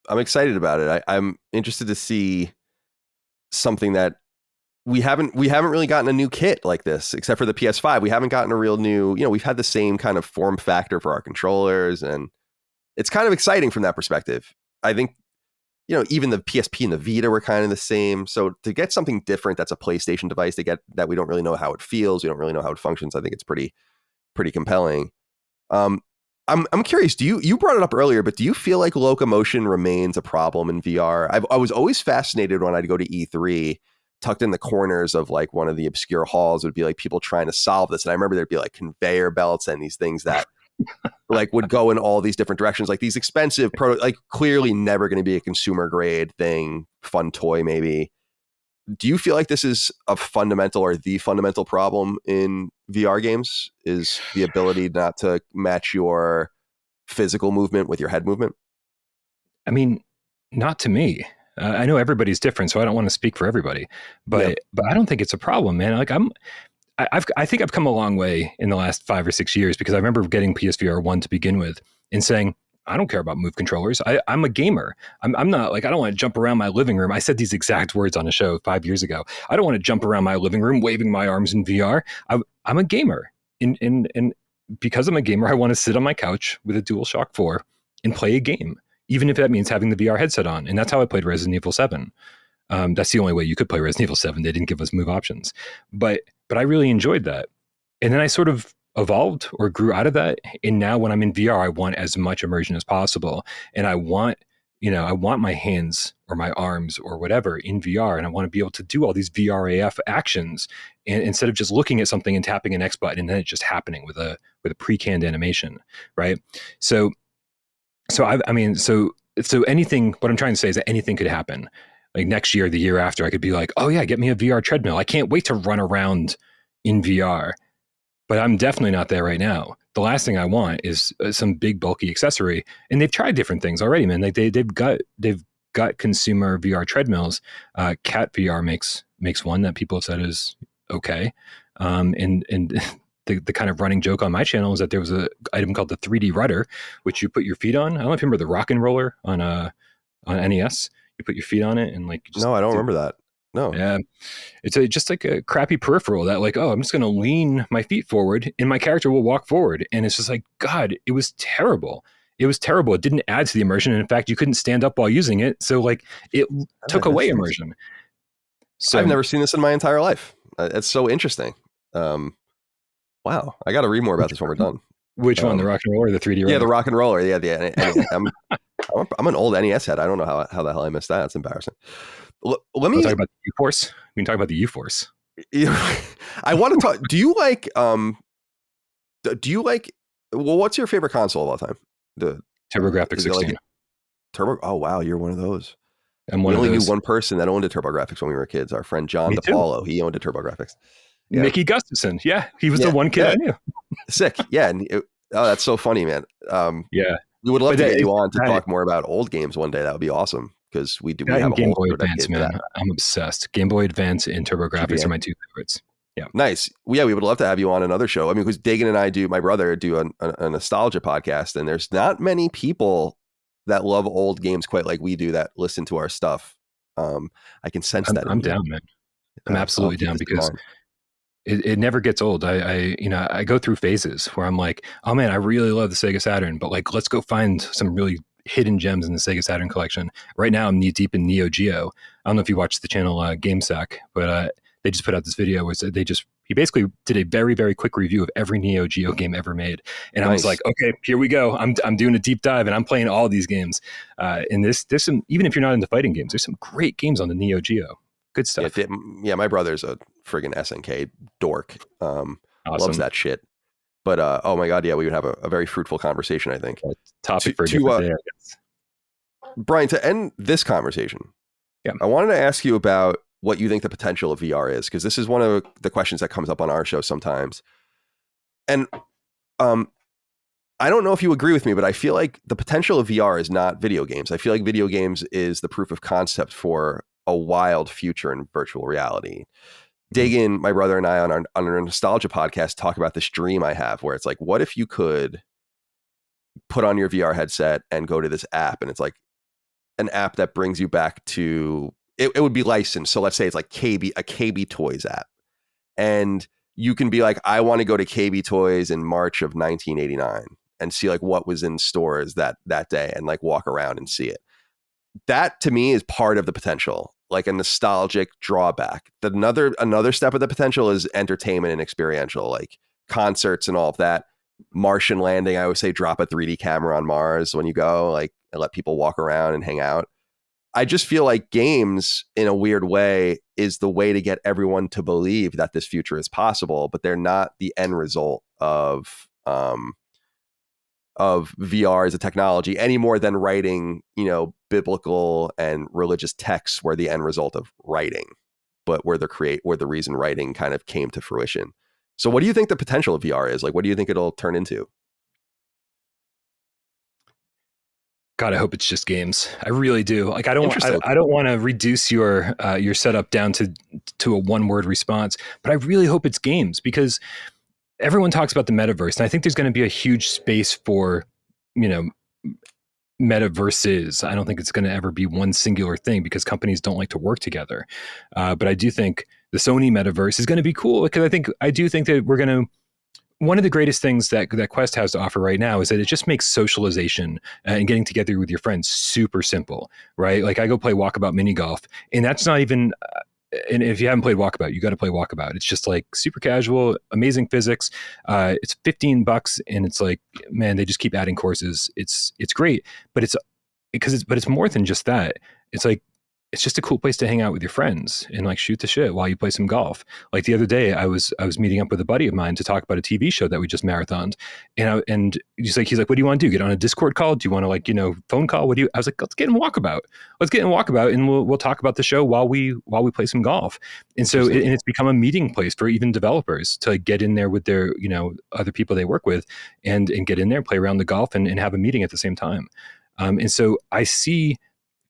I'm excited about it. I'm interested to see something that we haven't really gotten a new kit like this, except for the PS5. We haven't gotten a real new, we've had the same kind of form factor for our controllers, and it's kind of exciting from that perspective. I think, even the PSP and the Vita were kind of the same. So to get something different that's a PlayStation device, to get that we don't really know how it feels, we don't really know how it functions, I think it's pretty compelling. I'm curious, you brought it up earlier, but do you feel like locomotion remains a problem in VR? I was always fascinated when I'd go to E3, tucked in the corners of like one of the obscure halls would be like people trying to solve this. And I remember there'd be like conveyor belts and these things that like would go in all these different directions, like these expensive like clearly never going to be a consumer grade thing, fun toy maybe. Do you feel like this is a fundamental or the fundamental problem in VR games, is the ability not to match your physical movement with your head movement? I mean, not to me. I know everybody's different, so I don't want to speak for everybody, but I don't think it's a problem, man. Like I think I've come a long way in the last 5 or 6 years, because I remember getting PSVR 1 to begin with and saying, I don't care about move controllers. I'm a gamer. I'm not like, I don't want to jump around my living room. I said these exact words on a show 5 years ago. I don't want to jump around my living room waving my arms in VR. I'm a gamer. And because I'm a gamer, I want to sit on my couch with a DualShock 4 and play a game, even if that means having the VR headset on. And that's how I played Resident Evil 7. That's the only way you could play Resident Evil 7. They didn't give us move options. But I really enjoyed that. And then I sort of evolved or grew out of that. And now when I'm in VR, I want as much immersion as possible. And I want my hands or my arms or whatever in VR. And I want to be able to do all these VRAF actions, and instead of just looking at something and tapping an X button and then it just happening with a pre-canned animation. Right. So anything, what I'm trying to say is that anything could happen. Like next year, the year after, I could be like, oh yeah, get me a VR treadmill. I can't wait to run around in VR, but I'm definitely not there right now. The last thing I want is some big bulky accessory. And they've tried different things already, man. Like they've got consumer VR treadmills. Cat VR makes one that people have said is okay. And the kind of running joke on my channel is that there was an item called the 3D rudder, which you put your feet on. I don't know if you remember the rock and roller on NES. You put your feet on it and like. No, I don't remember that. No. Yeah. It's just like a crappy peripheral that like, oh, I'm just going to lean my feet forward and my character will walk forward. And it's just like, God, it was terrible. It was terrible. It didn't add to the immersion. And in fact, you couldn't stand up while using it. So like it took away immersion. So I've never seen this in my entire life. It's so interesting. Wow. I got to read more about this when we're done. Which one? The rock and roller or the 3D roller? Yeah, the rock and roller. Yeah. I'm an old NES head. I don't know how the hell I missed that. It's embarrassing. Let me talk about the U-Force. We can talk about the U-Force. I want to talk. Do you like? Well, what's your favorite console of all time? The TurboGrafx 16. Like Turbo. Oh wow, you're one of those. I'm one. We only of those. Knew one person that owned a TurboGrafx when we were kids. Our friend John DePaulo. He owned a TurboGrafx. Yeah. Mickey Gustafson. Yeah, he was the one kid I knew. Sick. Yeah. And that's so funny, man. Yeah. We would love to get you on to talk more about old games one day. That would be awesome, because we have a Game Boy Advance, man. I'm obsessed. Game Boy Advance and TurboGrafx are my two favorites. Yeah. Nice. Yeah, we would love to have you on another show. I mean, because Dagan and I my brother do a nostalgia podcast, and there's not many people that love old games quite like we do that listen to our stuff. I can sense that. I'm down, man. I'm absolutely down, because it never gets old. I go through phases where I'm like, oh man, I really love the Sega Saturn, but like, let's go find some really hidden gems in the Sega Saturn collection. Right now, I'm knee deep in Neo Geo. I don't know if you watched the channel GameSack, but they just put out this video where he basically did a very, very quick review of every Neo Geo game ever made. And nice. I was like, okay, here we go. I'm doing a deep dive and I'm playing all these games. And there's some, even if you're not into fighting games, there's some great games on the Neo Geo. Good stuff. Yeah, my brother's a friggin' SNK dork. Awesome. Loves that shit. But oh my God, yeah, we would have a very fruitful conversation, I think. Topic for a different day, I guess. Brian, to end this conversation, I wanted to ask you about what you think the potential of VR is, because this is one of the questions that comes up on our show sometimes. And I don't know if you agree with me, but I feel like the potential of VR is not video games. I feel like video games is the proof of concept for a wild future in virtual reality. Dagan, my brother, and I on our nostalgia podcast talk about this dream I have where it's like, what if you could put on your VR headset and go to this app, and it's like an app that brings you back to it would be licensed. So let's say it's like a KB Toys app. And you can be like, I want to go to KB Toys in March of 1989 and see like what was in stores that day and like walk around and see it. That to me is part of the potential, like a nostalgic drawback. Another step of the potential is entertainment and experiential, like concerts and all of that. Martian landing, I always say drop a 3D camera on Mars when you go, like, and let people walk around and hang out. I just feel like games, in a weird way, is the way to get everyone to believe that this future is possible, but they're not the end result of VR as a technology any more than writing, biblical and religious texts were the end result of writing, but were the reason writing kind of came to fruition. So what do you think the potential of VR is? Like, what do you think it'll turn into? God, I hope it's just games. I really do. Like, I don't want to reduce your setup down to a one-word response, but I really hope it's games, because everyone talks about the metaverse, and I think there's going to be a huge space for, metaverses. I don't think it's going to ever be one singular thing, because companies don't like to work together. But I do think the Sony metaverse is going to be cool, because I do think that we're going to. One of the greatest things that Quest has to offer right now is that it just makes socialization and getting together with your friends super simple, right? Like, I go play Walkabout mini golf, and that's not even. And if you haven't played Walkabout, you got to play Walkabout. It's just like super casual, amazing physics. It's $15, and it's like, man, they just keep adding courses. It's great, but it's more than just that. It's like, it's just a cool place to hang out with your friends and like shoot the shit while you play some golf. Like the other day, I was meeting up with a buddy of mine to talk about a TV show that we just marathoned, and he's like, what do you want to do? Get on a Discord call? Do you want to phone call? I was like, let's get in Walkabout. And we'll talk about the show while we play some golf. And so it's become a meeting place for even developers to get in there with their other people they work with and get in there, play around the golf, and have a meeting at the same time. And so I see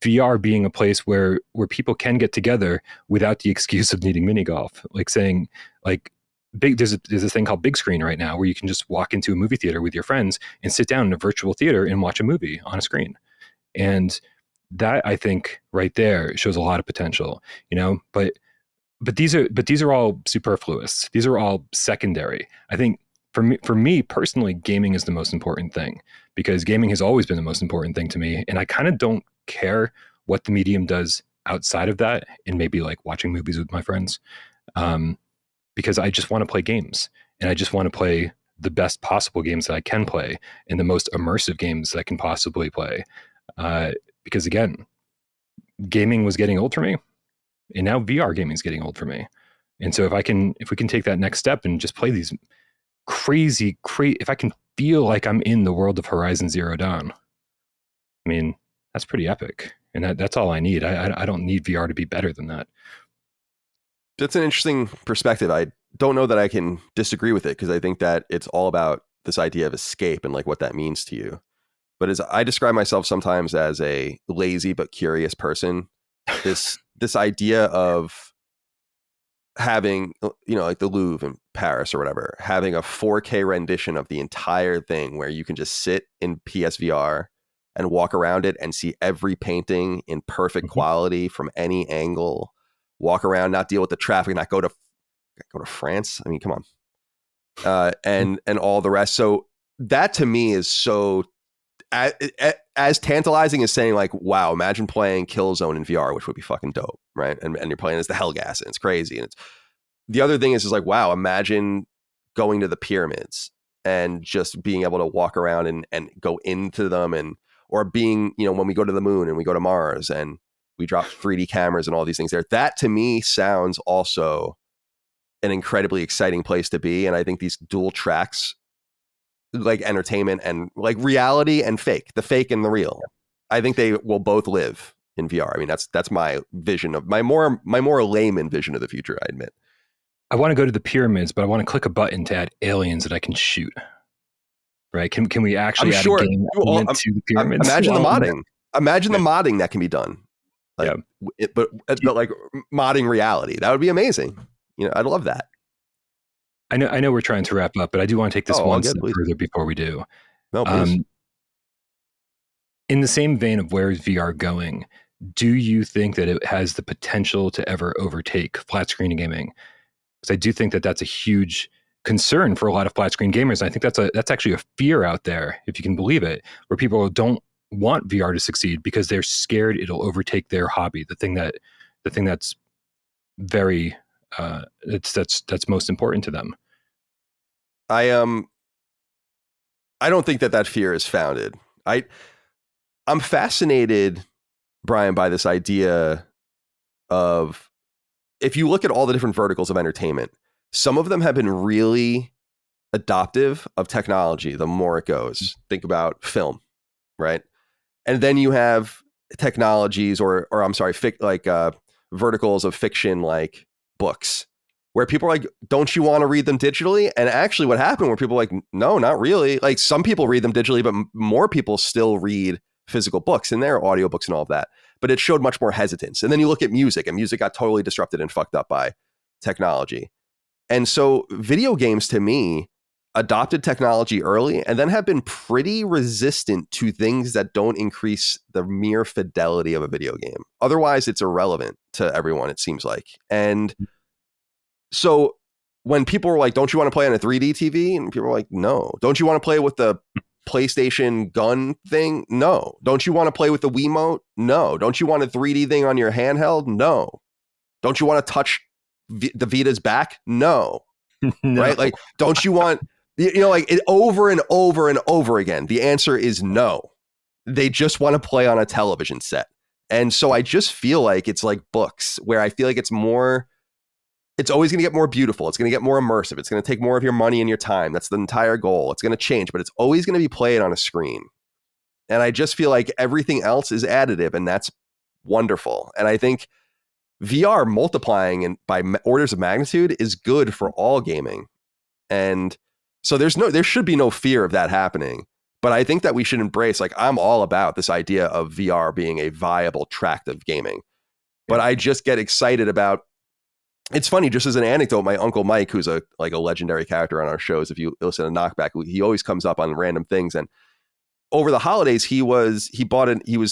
VR being a place where people can get together without the excuse of needing mini golf. Like saying, like, there's this thing called big screen right now where you can just walk into a movie theater with your friends and sit down in a virtual theater and watch a movie on a screen. And that, I think, right there shows a lot of potential, but these are all superfluous. These are all secondary. I think for me personally, gaming is the most important thing, because gaming has always been the most important thing to me. And I kind of don't care what the medium does outside of that, and maybe like watching movies with my friends, because I just want to play games, and I just want to play the best possible games that I can play and the most immersive games that I can possibly play. Because again, gaming was getting old for me, and now VR gaming is getting old for me. And so if we can take that next step and just play these crazy, if I can feel like I'm in the world of Horizon Zero Dawn, I mean, that's pretty epic. And that's all I need. I don't need VR to be better than that. That's an interesting perspective. I don't know that I can disagree with it, because I think that it's all about this idea of escape and like what that means to you. But as I describe myself sometimes as a lazy but curious person, this idea of having, like the Louvre in Paris or whatever, having a 4K rendition of the entire thing where you can just sit in PSVR and walk around it and see every painting in perfect quality from any angle, walk around, not deal with the traffic, not go to France. I mean, come on. And all the rest. So that to me is so as tantalizing as saying like, wow, imagine playing Killzone in VR, which would be fucking dope. Right. And you're playing as the Hellgas, and it's crazy. And it's the other thing is like, wow, imagine going to the pyramids and just being able to walk around and go into them, or being, when we go to the moon and we go to Mars and we drop 3D cameras and all these things there. That to me sounds also an incredibly exciting place to be. And I think these dual tracks, like entertainment and like reality and fake, the fake and the real, I think they will both live in VR. I mean, that's my vision of my more layman vision of the future, I admit. I want to go to the pyramids, but I want to click a button to add aliens that I can shoot. Right? Can we actually add a game element to the pyramids? Imagine the modding. Imagine the modding that can be done. Like, but like modding reality, that would be amazing. I'd love that. I know we're trying to wrap up, but I do want to take this one step further before we do. No, please. In the same vein of where is VR going, do you think that it has the potential to ever overtake flat screen gaming? Because I do think that that's a huge concern for a lot of flat screen gamers. I think that's actually a fear out there, if you can believe it, where people don't want VR to succeed because they're scared it'll overtake their hobby, the thing that's very that's most important to them. I don't think that fear is founded. I'm fascinated, Brian, by this idea of, if you look at all the different verticals of entertainment, some of them have been really adoptive of technology the more it goes. Think about film, right? And then you have technologies or I'm sorry, verticals of fiction like books, where people are like, don't you want to read them digitally? And actually what happened where people are like, no, not really. Like, some people read them digitally, but more people still read physical books and their audiobooks and all of that. But it showed much more hesitance. And then you look at music, and music got totally disrupted and fucked up by technology. And so video games, to me, adopted technology early and then have been pretty resistant to things that don't increase the mere fidelity of a video game. Otherwise, it's irrelevant to everyone, it seems like. And so when people were like, don't you want to play on a 3D TV? And people were like, no. Don't you want to play with the PlayStation gun thing? No. Don't you want to play with the Wiimote? No. Don't you want a 3D thing on your handheld? No. Don't you want to touch the Vita's back? No. No. Right? Like, don't you want, like, it over and over and over again? The answer is no. They just want to play on a television set. And so I just feel like it's like books, where I feel like it's always going to get more beautiful. It's going to get more immersive. It's going to take more of your money and your time. That's the entire goal. It's going to change, but it's always going to be played on a screen. And I just feel like everything else is additive, and that's wonderful. And I think VR multiplying by orders of magnitude is good for all gaming. And so there should be no fear of that happening. But I think that we should embrace, like, I'm all about this idea of VR being a viable tract of gaming. But I just get excited about, it's funny, just as an anecdote, my Uncle Mike, who's a legendary character on our shows, if you listen to Knockback, he always comes up on random things. And over the holidays, he was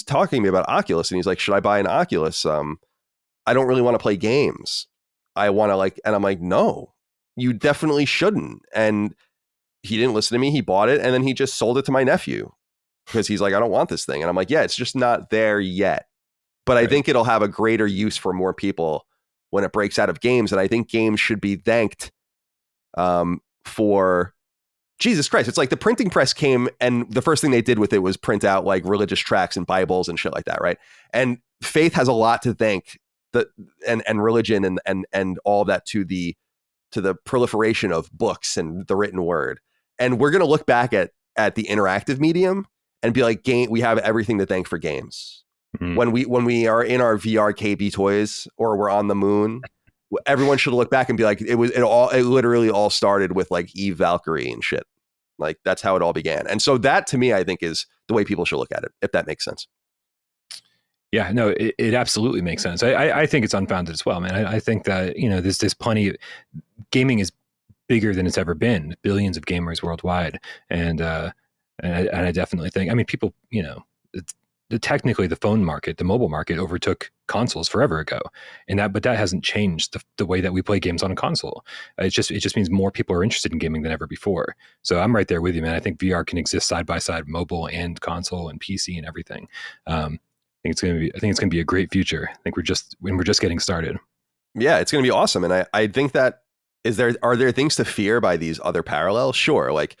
talking to me about Oculus, and he's like, should I buy an Oculus? I don't really want to play games. I want to and I'm like, no, you definitely shouldn't. And he didn't listen to me. He bought it, and then he just sold it to my nephew because he's like, I don't want this thing. And I'm like, yeah, it's just not there yet. But I think it'll have a greater use for more people when it breaks out of games. And I think games should be thanked for, Jesus Christ. It's like the printing press came, and the first thing they did with it was print out like religious tracts and Bibles and shit like that, right? And faith has a lot to thank and religion and all that to the proliferation of books and the written word. And we're going to look back at the interactive medium and be like, we have everything to thank for games. Mm-hmm. When we are in our VR KB toys, or we're on the moon, everyone should look back and be like, it literally all started with like Eve Valkyrie and shit. Like, that's how it all began. And so that, to me, I think is the way people should look at it, if that makes sense. Yeah, no, it absolutely makes sense. I think it's unfounded as well, man. I think that, there's plenty of, gaming is bigger than it's ever been, billions of gamers worldwide. And I definitely think, people, technically the phone market, the mobile market overtook consoles forever ago. But that hasn't changed the way that we play games on a console. It just means more people are interested in gaming than ever before. So I'm right there with you, man. I think VR can exist side by side, mobile and console and PC and everything. I think it's going to be a great future. I think we're just getting started. Yeah, it's going to be awesome. And I think that are there things to fear by these other parallels? Sure. Like,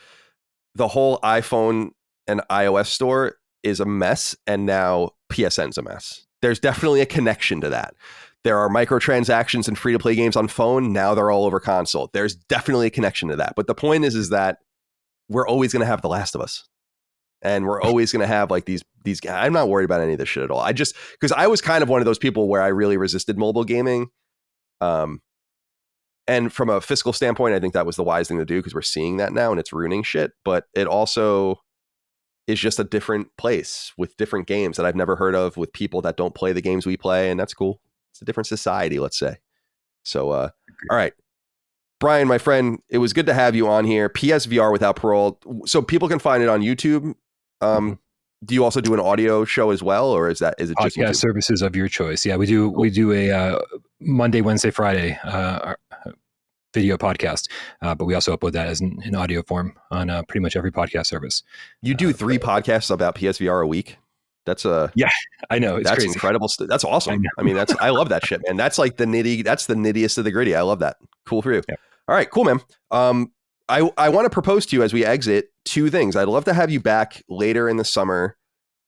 the whole iPhone and iOS store is a mess, and now PSN's a mess. There's definitely a connection to that. There are microtransactions and free-to-play games on phone. Now they're all over console. There's definitely a connection to that. But the point is that we're always going to have The Last of Us. And we're always going to have like these. I'm not worried about any of this shit at all. Because I was kind of one of those people where I really resisted mobile gaming. And from a fiscal standpoint, I think that was the wise thing to do, because we're seeing that now and it's ruining shit. But it also is just a different place with different games that I've never heard of, with people that don't play the games we play. And that's cool. It's a different society, let's say. So, all right. Brian, my friend, it was good to have you on here. PSVR Without Parole. So people can find it on YouTube. do you also do an audio show as well, or is it just podcast YouTube? services of your choice? Yeah, we do. Cool. We do a Monday, Wednesday, Friday video podcast, but we also upload that as an audio form on pretty much every podcast service. You do 3 podcasts about PSVR a week. That's yeah, I know. It's that's crazy. Incredible. That's awesome. I mean, I love that shit, man. That's like the nittiest of the gritty. I love that. Cool for you. Yeah. All right, cool, man. I want to propose to you as we exit 2 things. I'd love to have you back later in the summer,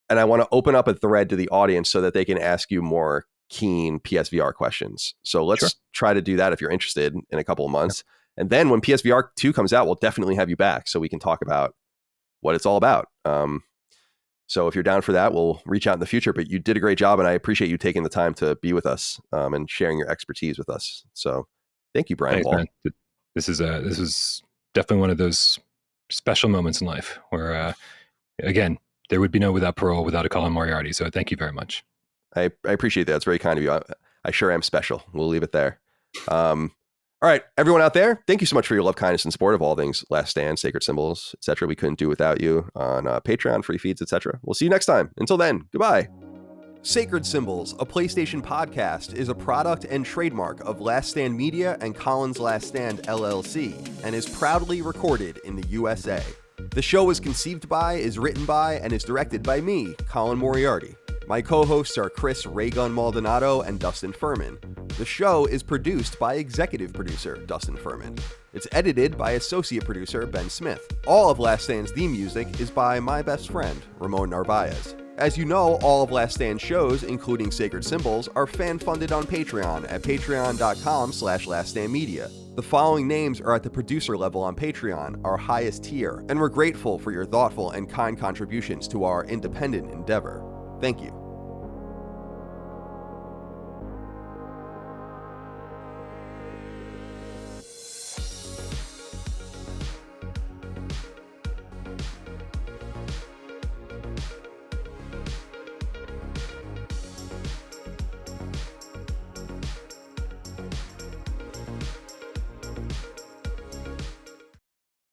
and I want to open up a thread to the audience so that they can ask you more keen PSVR questions. So let's try to do that if you're interested in a couple of months. Yeah. And then when PSVR 2 comes out, we'll definitely have you back so we can talk about what it's all about. So if you're down for that, we'll reach out in the future. But you did a great job, and I appreciate you taking the time to be with us and sharing your expertise with us. So thank you, Bryan Paul. Man. This is definitely one of those special moments in life where, again, there would be no Without Parole without a Colin Moriarty. So thank you very much. I appreciate that. It's very kind of you. I sure am special. We'll leave it there. All right, everyone out there, thank you so much for your love, kindness, and support of all things Last Stand, Sacred Symbols, etc. We couldn't do without you on Patreon, free feeds, etc. We'll see you next time. Until then, goodbye. Sacred Symbols, a PlayStation podcast, is a product and trademark of Last Stand Media and Colin's Last Stand LLC, and is proudly recorded in the USA. The show was conceived by, is written by, and is directed by me, Colin Moriarty. My co-hosts are Chris Raygun Maldonado and Dustin Furman. The show is produced by executive producer Dustin Furman. It's edited by associate producer Ben Smith. All of Last Stand's theme music is by my best friend, Ramon Narvaez. As you know, all of Last Stand's shows, including Sacred Symbols, are fan-funded on Patreon at patreon.com/laststandmedia. The following names are at the producer level on Patreon, our highest tier, and we're grateful for your thoughtful and kind contributions to our independent endeavor. Thank you.